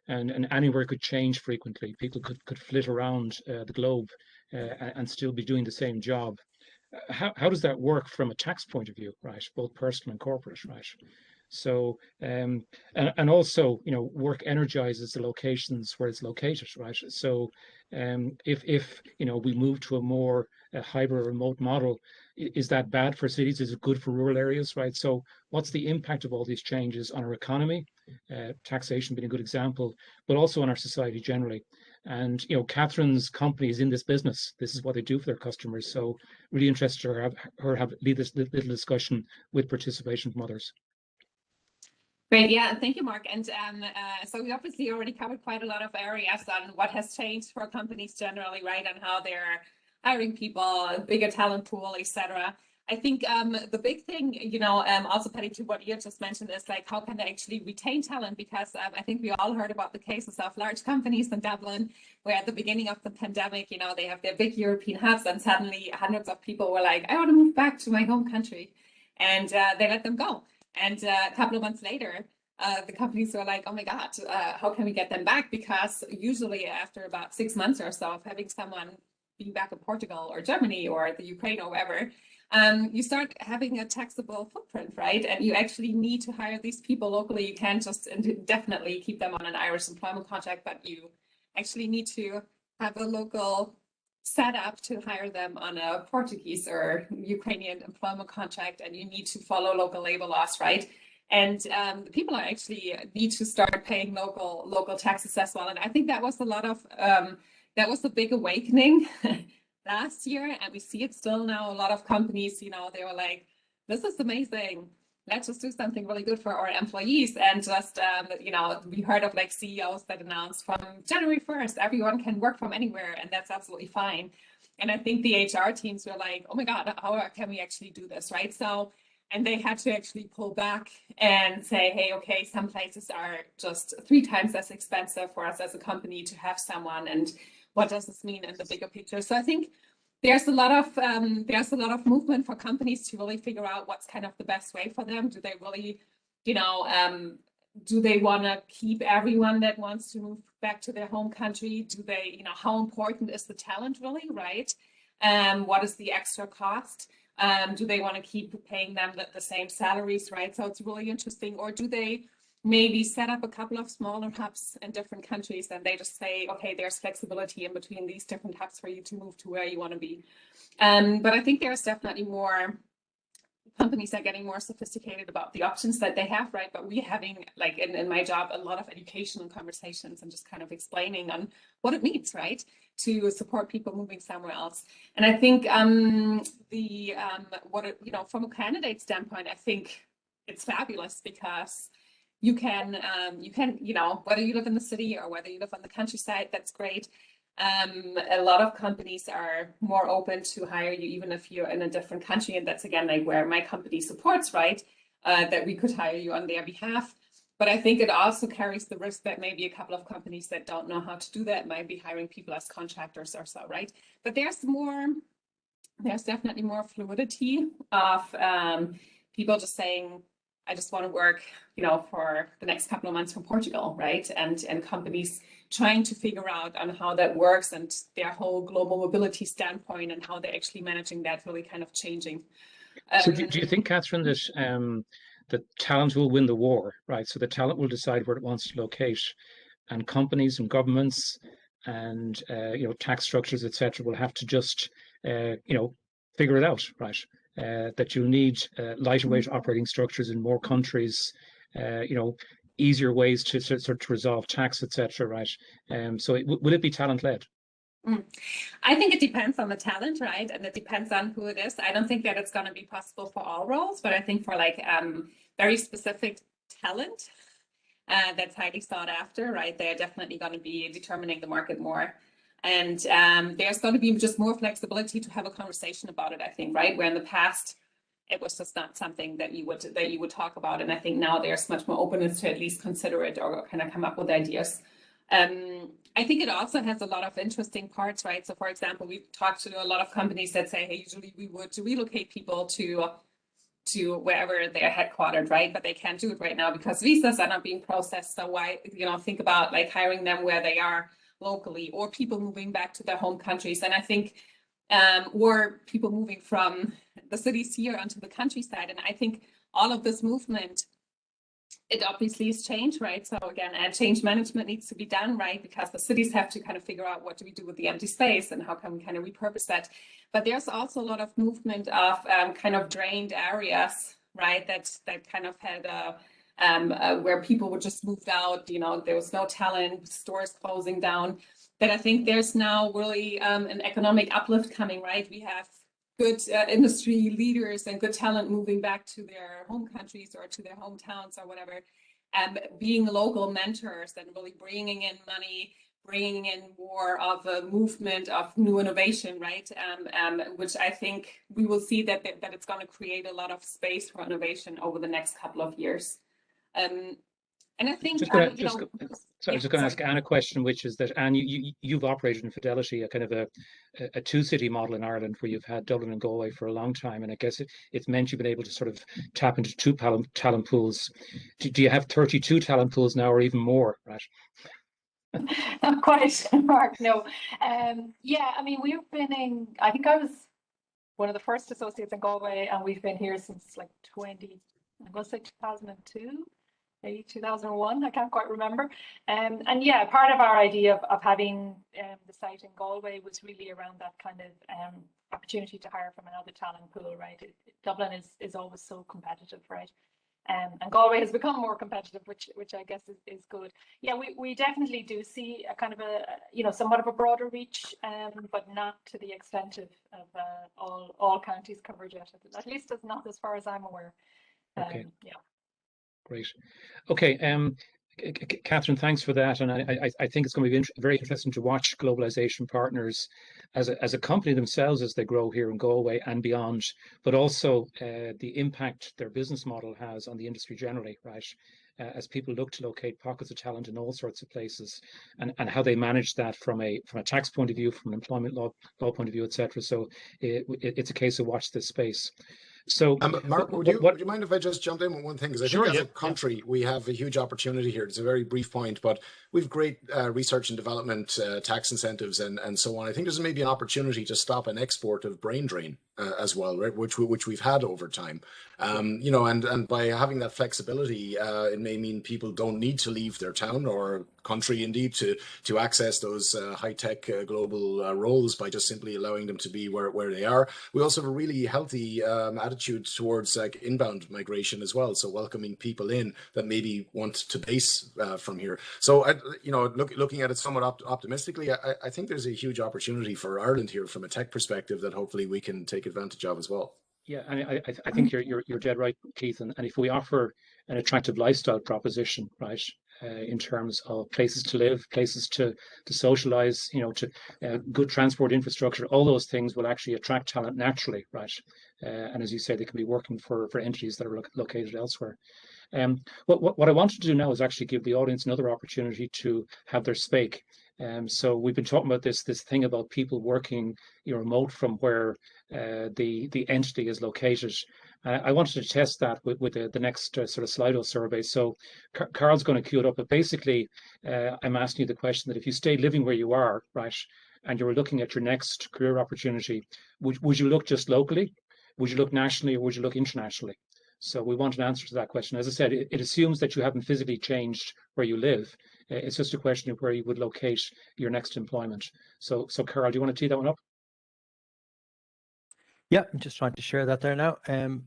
and anywhere could change frequently. People could flit around the globe and still be doing the same job. How does that work from a tax point of view, right? Both personal and corporate, right? So, and also, work energizes the locations where it's located, right? So, if we move to a more hybrid remote model, is that bad for cities? Is it good for rural areas, right? So, what's the impact of all these changes on our economy? Taxation being a good example, but also on our society generally. And Kathrin's company is in this business. This is what they do for their customers. So, really interested to lead this little discussion with participation from others. Great, yeah, thank you, Mark. And so we obviously already covered quite a lot of areas on what has changed for companies generally, right, and how they're hiring people, bigger talent pool, etc. I think the big thing, also Paddy, to what you just mentioned, is like how can they actually retain talent? Because I think we all heard about the cases of large companies in Dublin, where at the beginning of the pandemic, they have their big European hubs, and suddenly hundreds of people were like, I want to move back to my home country, and they let them go. And a couple of months later, the companies were like, oh my God, how can we get them back? Because usually after about 6 months or so of having someone being back in Portugal or Germany or the Ukraine or wherever, you start having a taxable footprint, right? And you actually need to hire these people locally. You can't just indefinitely keep them on an Irish employment contract, but you actually need to have a local set up to hire them on a Portuguese or Ukrainian employment contract, and you need to follow local labor laws, right? And people are actually need to start paying local taxes as well. And I think that was a lot of that was the big awakening last year, and we see it still now. A lot of companies, they were like, "This is amazing. Let's just do something really good for our employees." And just, we heard of like CEOs that announced from January 1st, everyone can work from anywhere, and that's absolutely fine. And I think the HR teams were like, oh my God, how can we actually do this, right? So, and they had to actually pull back and say, hey, okay, some places are just 3 times as expensive for us as a company to have someone, and what does this mean in the bigger picture? So I think there's a lot of movement for companies to really figure out what's kind of the best way for them. Do they really, do they want to keep everyone that wants to move back to their home country? Do they, how important is the talent really, right? What is the extra cost? Do they want to keep paying them the same salaries, right? So it's really interesting. Or do they maybe set up a couple of smaller hubs in different countries, and they just say, okay, there's flexibility in between these different hubs for you to move to where you want to be. But I think there's definitely more companies are getting more sophisticated about the options that they have, right? But we're having, like in my job, a lot of educational conversations and just kind of explaining on what it means, right, to support people moving somewhere else. And I think from a candidate standpoint, I think it's fabulous because you can, whether you live in the city or whether you live on the countryside, that's great. A lot of companies are more open to hire you even if you're in a different country, and that's again like where my company supports, right, that we could hire you on their behalf. But I think it also carries the risk that maybe a couple of companies that don't know how to do that might be hiring people as contractors or so, right? But there's definitely more fluidity of people just saying, I just want to work, for the next couple of months from Portugal, right? And companies trying to figure out on how that works and their whole global mobility standpoint and how they're actually managing that really kind of changing. So do you think, Kathrin, that the talent will win the war, right? So the talent will decide where it wants to locate, and companies and governments and tax structures, etc., will have to just figure it out, right? That you'll need lighter weight operating structures in more countries, easier ways to resolve tax, etc., right? So will it be talent led? I think it depends on the talent, right? And it depends on who it is. I don't think that it's going to be possible for all roles, but I think for like very specific talent that's highly sought after, right? They're definitely going to be determining the market more. And there's going to be just more flexibility to have a conversation about it, I think, right? Where in the past, it was just not something that you would talk about. And I think now there's much more openness to at least consider it or kind of come up with ideas. I think it also has a lot of interesting parts, right? So for example, we've talked to a lot of companies that say, hey, usually we would relocate people to wherever they're headquartered, right? But they can't do it right now because visas are not being processed. So why, think about like hiring them where they are locally, or people moving back to their home countries. And I think, or people moving from the cities here onto the countryside. And I think all of this movement, it obviously is change, right? So again, change management needs to be done, right? Because the cities have to kind of figure out what do we do with the empty space and how can we kind of repurpose that. But there's also a lot of movement of kind of drained areas, right? That kind of had where people were just moved out, there was no talent, stores closing down. That I think there's now really an economic uplift coming, right? We have good industry leaders and good talent moving back to their home countries or to their hometowns or whatever, being local mentors and really bringing in money, bringing in more of a movement of new innovation, right? Which I think we will see that it's going to create a lot of space for innovation over the next couple of years. And I think, I was just going to ask Anne a question, which is that, Anne, you've operated in Fidelity, a kind of a two-city model in Ireland where you've had Dublin and Galway for a long time. And I guess it's meant you've been able to sort of tap into two talent pools. Do you have 32 talent pools now or even more, right? Not quite, Mark, no. Yeah, I mean, we've been in, I think I was one of the first associates in Galway, and we've been here since like 2002. Maybe 2001, I can't quite remember. And yeah, part of our idea of having the site in Galway was really around that kind of opportunity to hire from another talent pool, right? Dublin is always so competitive, right? And Galway has become more competitive, which I guess is good. Yeah, we definitely do see a kind of a, somewhat of a broader reach, but not to the extent of all counties covered yet. At least it's not as far as I'm aware. Okay. Yeah. Great. Okay, Kathrin, thanks for that. And I think it's going to be very interesting to watch Globalization Partners as a company themselves as they grow here in Galway and beyond, but also the impact their business model has on the industry generally, right? As people look to locate pockets of talent in all sorts of places, and how they manage that from a tax point of view, from an employment law point of view, etc. So it's a case of watch this space. So, Mark, would you mind if I just jump in with one thing? Because I think as a country, we have a huge opportunity here. It's a very brief point, but we've great research and development, tax incentives, and so on. I think there's maybe an opportunity to stop an export of brain drain as well, right? Which we've had over time. You know, and by having that flexibility, it may mean people don't need to leave their town or country, indeed, to access those high-tech global roles by just simply allowing them to be where they are. We also have a really healthy attitude towards like inbound migration as well, so welcoming people in that maybe want to base from here. So, you know, looking at it somewhat optimistically, I think there's a huge opportunity for Ireland here from a tech perspective that hopefully we can take advantage of as well. Yeah, and I think you're dead right, Keith. And if we offer an attractive lifestyle proposition, right, in terms of places to live, places to socialize, you know, to good transport infrastructure, all those things will actually attract talent naturally, right? And as you say, they can be working for entities that are located elsewhere. What I wanted to do now is actually give the audience another opportunity to have their speak. So we've been talking about this thing about people working, you know, remote from where the entity is located. I wanted to test that with the next sort of Slido survey. So Carl's going to queue it up, but basically I'm asking you the question that if you stay living where you are, right, and you were looking at your next career opportunity, would you look just locally? Would you look nationally, or would you look internationally? So we want an answer to that question. As I said, it assumes that you haven't physically changed where you live. It's just a question of where you would locate your next employment. So Carl, do you want to tee that one up? Yeah, I'm just trying to share that there now. Let's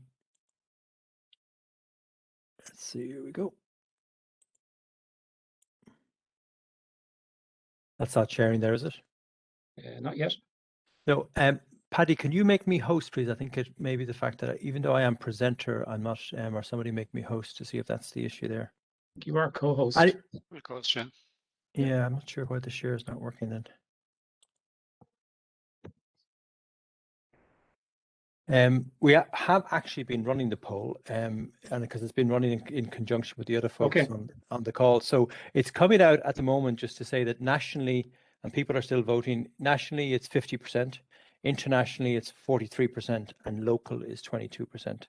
see, here we go. That's not sharing there, is it? Not yet. No, Paddy, can you make me host, please? I think it may be the fact that even though I am presenter, I'm not, or somebody make me host to see if that's the issue there. You are co-host. Yeah, I'm not sure why the share is not working then. We have actually been running the poll, and because it's been running in conjunction with the other folks on the call. So it's coming out at the moment just to say that nationally, and people are still voting, nationally it's 50%, internationally it's 43%, and local is 22%.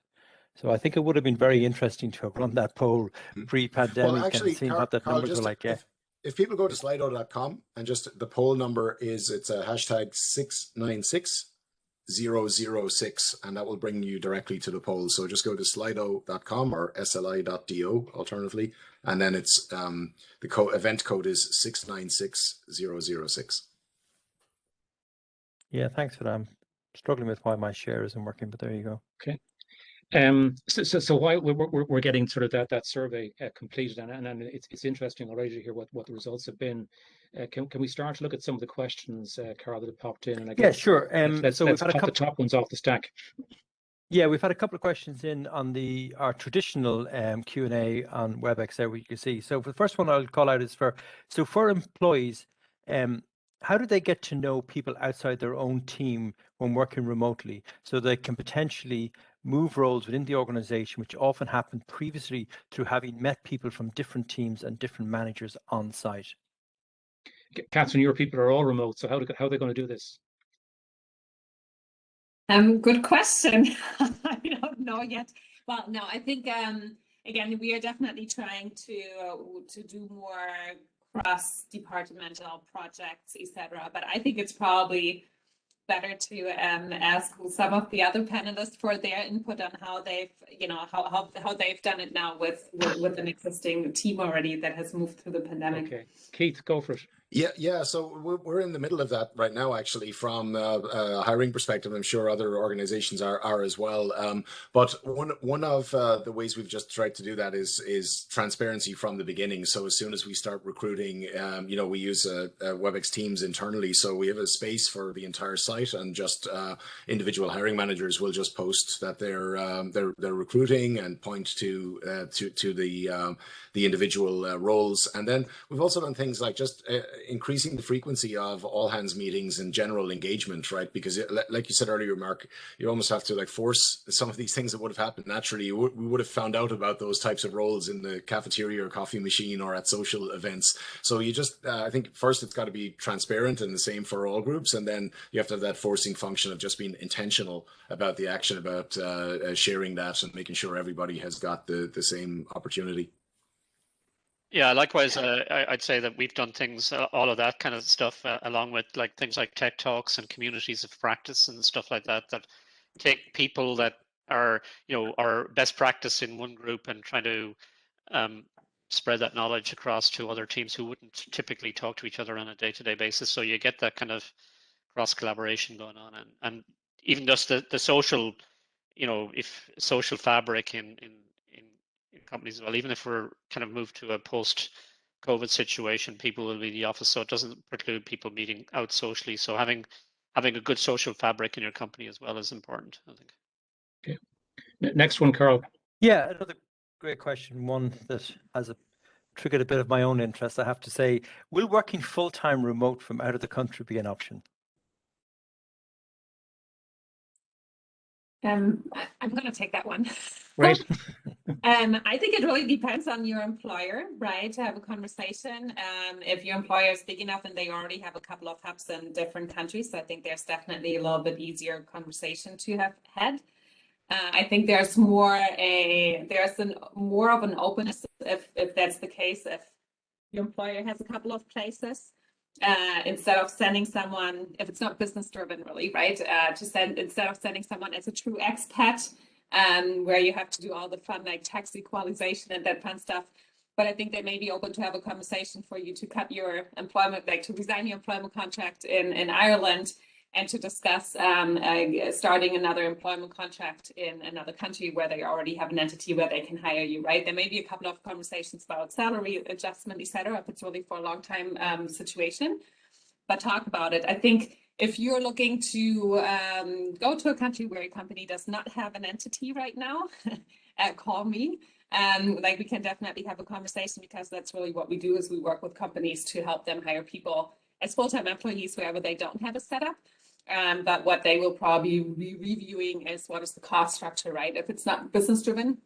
So I think it would have been very interesting to have run that poll pre-pandemic, well, actually, and seen what the numbers were like. Yeah. If people go to slido.com and just the poll number is, it's a hashtag 696-006, and that will bring you directly to the poll. So just go to slido.com or sli.do alternatively, and then it's the event code is 696-006. Yeah, thanks for that. I'm struggling with why my share isn't working, but there you go. Okay. So while we're getting sort of that survey completed, and it's interesting already to hear what the results have been. Can we start to look at some of the questions, Carl, that have popped in? And I guess, yeah, sure. Let's pop the top ones off the stack. Yeah, we've had a couple of questions in on our traditional Q&A on WebEx there, we can see. So for the first one I'll call out is for employees, how do they get to know people outside their own team when working remotely, so they can potentially move roles within the organization, which often happened previously through having met people from different teams and different managers on site? Kathrin, your people are all remote, so how are they going to do this? Good question. I don't know yet. Well, no, I think again, we are definitely trying to do more cross-departmental projects, etc. But I think it's probably better to ask some of the other panelists for their input on how they've, how they've done it now with an existing team already that has moved through the pandemic. Okay, Keith, go for it. Yeah. So we're in the middle of that right now, actually, from a hiring perspective. I'm sure other organizations are as well. But one of the ways we've just tried to do that is transparency from the beginning. So as soon as we start recruiting, we use WebEx Teams internally. So we have a space for the entire site, and just individual hiring managers will just post that they're recruiting and point to the individual roles. And then we've also done things like just increasing the frequency of all hands meetings and general engagement, right? Because like you said earlier, Mark, you almost have to force some of these things that would have happened naturally. We would have found out about those types of roles in the cafeteria or coffee machine or at social events. So you just, I think first it's got to be transparent and the same for all groups. And then you have to have that forcing function of just being intentional about the action, about sharing that and making sure everybody has got the same opportunity. Yeah, likewise, I'd say that we've done things, all of that kind of stuff, along with things like tech talks and communities of practice and stuff like that, that take people that are, are best practice in one group and try to spread that knowledge across to other teams who wouldn't typically talk to each other on a day-to-day basis. So you get that kind of cross collaboration going on, and even just the social, if social fabric in companies as well. Even if we're kind of moved to a post-COVID situation, people will be in the office, so it doesn't preclude people meeting out socially. So having a good social fabric in your company as well is important, I think. Okay. Next one, Carl. Yeah, another great question, one that has triggered a bit of my own interest, I have to say. Will working full-time remote from out of the country be an option? I'm going to take that one. Right. I think it really depends on your employer, right? To have a conversation. If your employer is big enough and they already have a couple of hubs in different countries, I think there's definitely a little bit easier conversation to have had. I think there's more of an openness if that's the case, if your employer has a couple of places. Instead of sending someone, if it's not business driven really, right? Instead of sending someone as a true expat, where you have to do all the fun like tax equalization and that fun stuff. But I think they may be open to have a conversation for you to cut your employment, like to resign your employment contract in Ireland, and to discuss starting another employment contract in another country where they already have an entity where they can hire you, right? There may be a couple of conversations about salary adjustment, etc., if it's really for a long time situation, but talk about it. I think if you're looking to go to a country where your company does not have an entity right now, call me. Like we can definitely have a conversation, because that's really what we do, is we work with companies to help them hire people as full-time employees wherever they don't have a setup. But what they will probably be reviewing is what is the cost structure, right? If it's not business driven,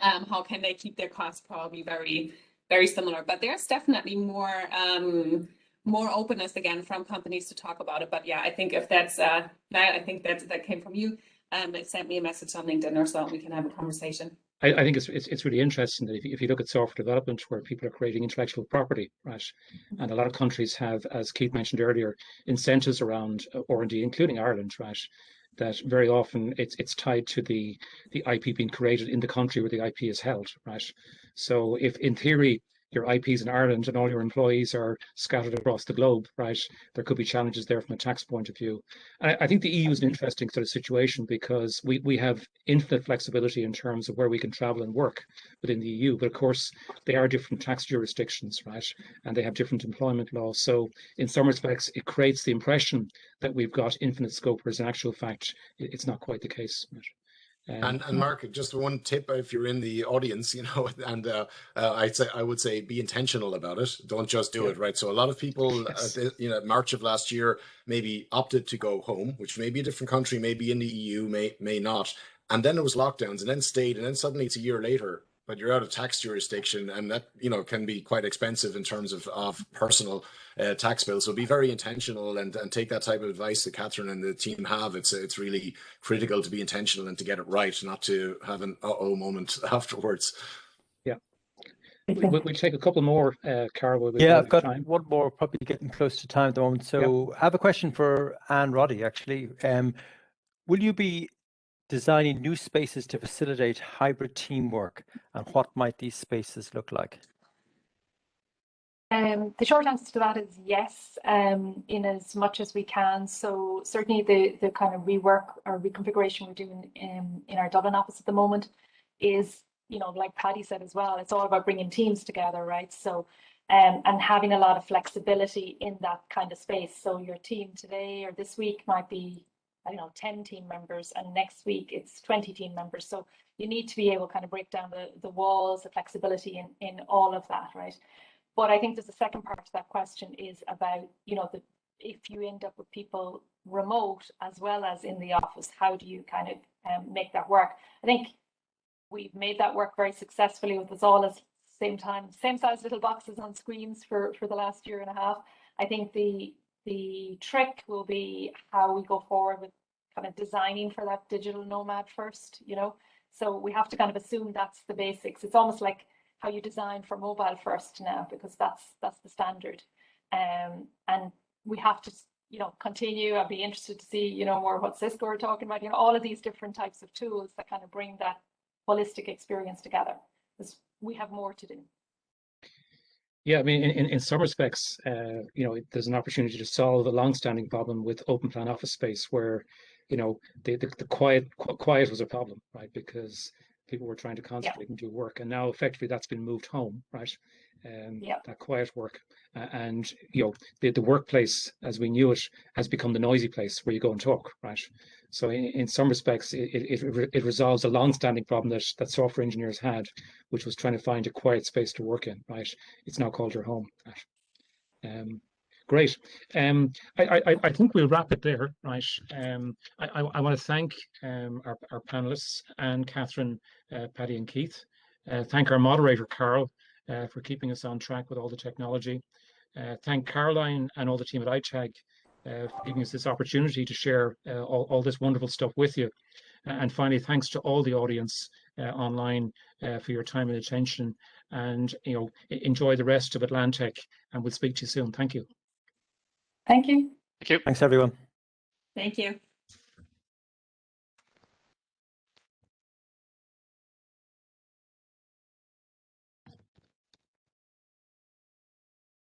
how can they keep their costs probably very, very similar? But there's definitely more openness again from companies to talk about it. But yeah, I think if that's I think that came from you. They sent me a message on LinkedIn or so, we can have a conversation. I think it's really interesting that if you look at software development, where people are creating intellectual property, right, and a lot of countries have, as Keith mentioned earlier, incentives around R&D, including Ireland, right, that very often it's tied to the IP being created in the country where the IP is held, right. So if in theory your IP is in Ireland and all your employees are scattered across the globe, right, there could be challenges there from a tax point of view. I think the EU is an interesting sort of situation, because we have infinite flexibility in terms of where we can travel and work within the EU. But of course, they are different tax jurisdictions, right? And they have different employment laws. So in some respects, it creates the impression that we've got infinite scope, whereas in actual fact, it's not quite the case. Right? And Mark, just one tip if you're in the audience, and I would say be intentional about it. Don't just do it, right? So a lot of people, March of last year, maybe opted to go home, which may be a different country, maybe in the EU, may not. And then there was lockdowns, and then stayed, and then suddenly it's a year later, but you're out of tax jurisdiction, and that can be quite expensive in terms of personal tax bills. So be very intentional and take that type of advice that Kathrin and the team have. It's really critical to be intentional and to get it right, not to have an uh-oh moment afterwards. Yeah. We'll take a couple more, Carl. Yeah, I've got one more, probably getting close to time at the moment. So I have a question for Anne Roddy, actually. Will you be designing new spaces to facilitate hybrid teamwork, and what might these spaces look like? The short answer to that is yes, in as much as we can. So certainly the kind of rework or reconfiguration we're doing in our Dublin office at the moment is, like Paddy said as well, it's all about bringing teams together, right? So and having a lot of flexibility in that kind of space. So your team today or this week might be, 10 team members, and next week it's 20 team members. So you need to be able to kind of break down the walls, the flexibility in all of that, right? But I think there's a second part to that question is about, if you end up with people remote as well as in the office, how do you kind of make that work? I think we've made that work very successfully with us all at same size little boxes on screens for the last year and a half. I think the trick will be how we go forward with kind of designing for that digital nomad first, So we have to kind of assume that's the basics. It's almost like how you design for mobile first now, because that's the standard. And we have to continue. I'd be interested to see, more what Cisco are talking about, all of these different types of tools that kind of bring that holistic experience together, because we have more to do. Yeah, I mean, in some respects, there's an opportunity to solve a long-standing problem with open plan office space where, the quiet was a problem, right? Because people were trying to concentrate and do work, and now effectively that's been moved home, right? That quiet work, and the workplace as we knew it has become the noisy place where you go and talk, right? So in some respects, it resolves a long-standing problem that software engineers had, which was trying to find a quiet space to work in, right? It's now called your home. Right? Great. I think we'll wrap it there, right? I want to thank our panelists, and Kathrin, Paddy, and Keith. Thank our moderator, Carl, for keeping us on track with all the technology. Thank Caroline and all the team at iTag for giving us this opportunity to share all this wonderful stuff with you. And finally, thanks to all the audience online for your time and attention. And enjoy the rest of AtlanTec, and we'll speak to you soon. Thank you. Thank you. Thank you. Thanks, everyone. Thank you.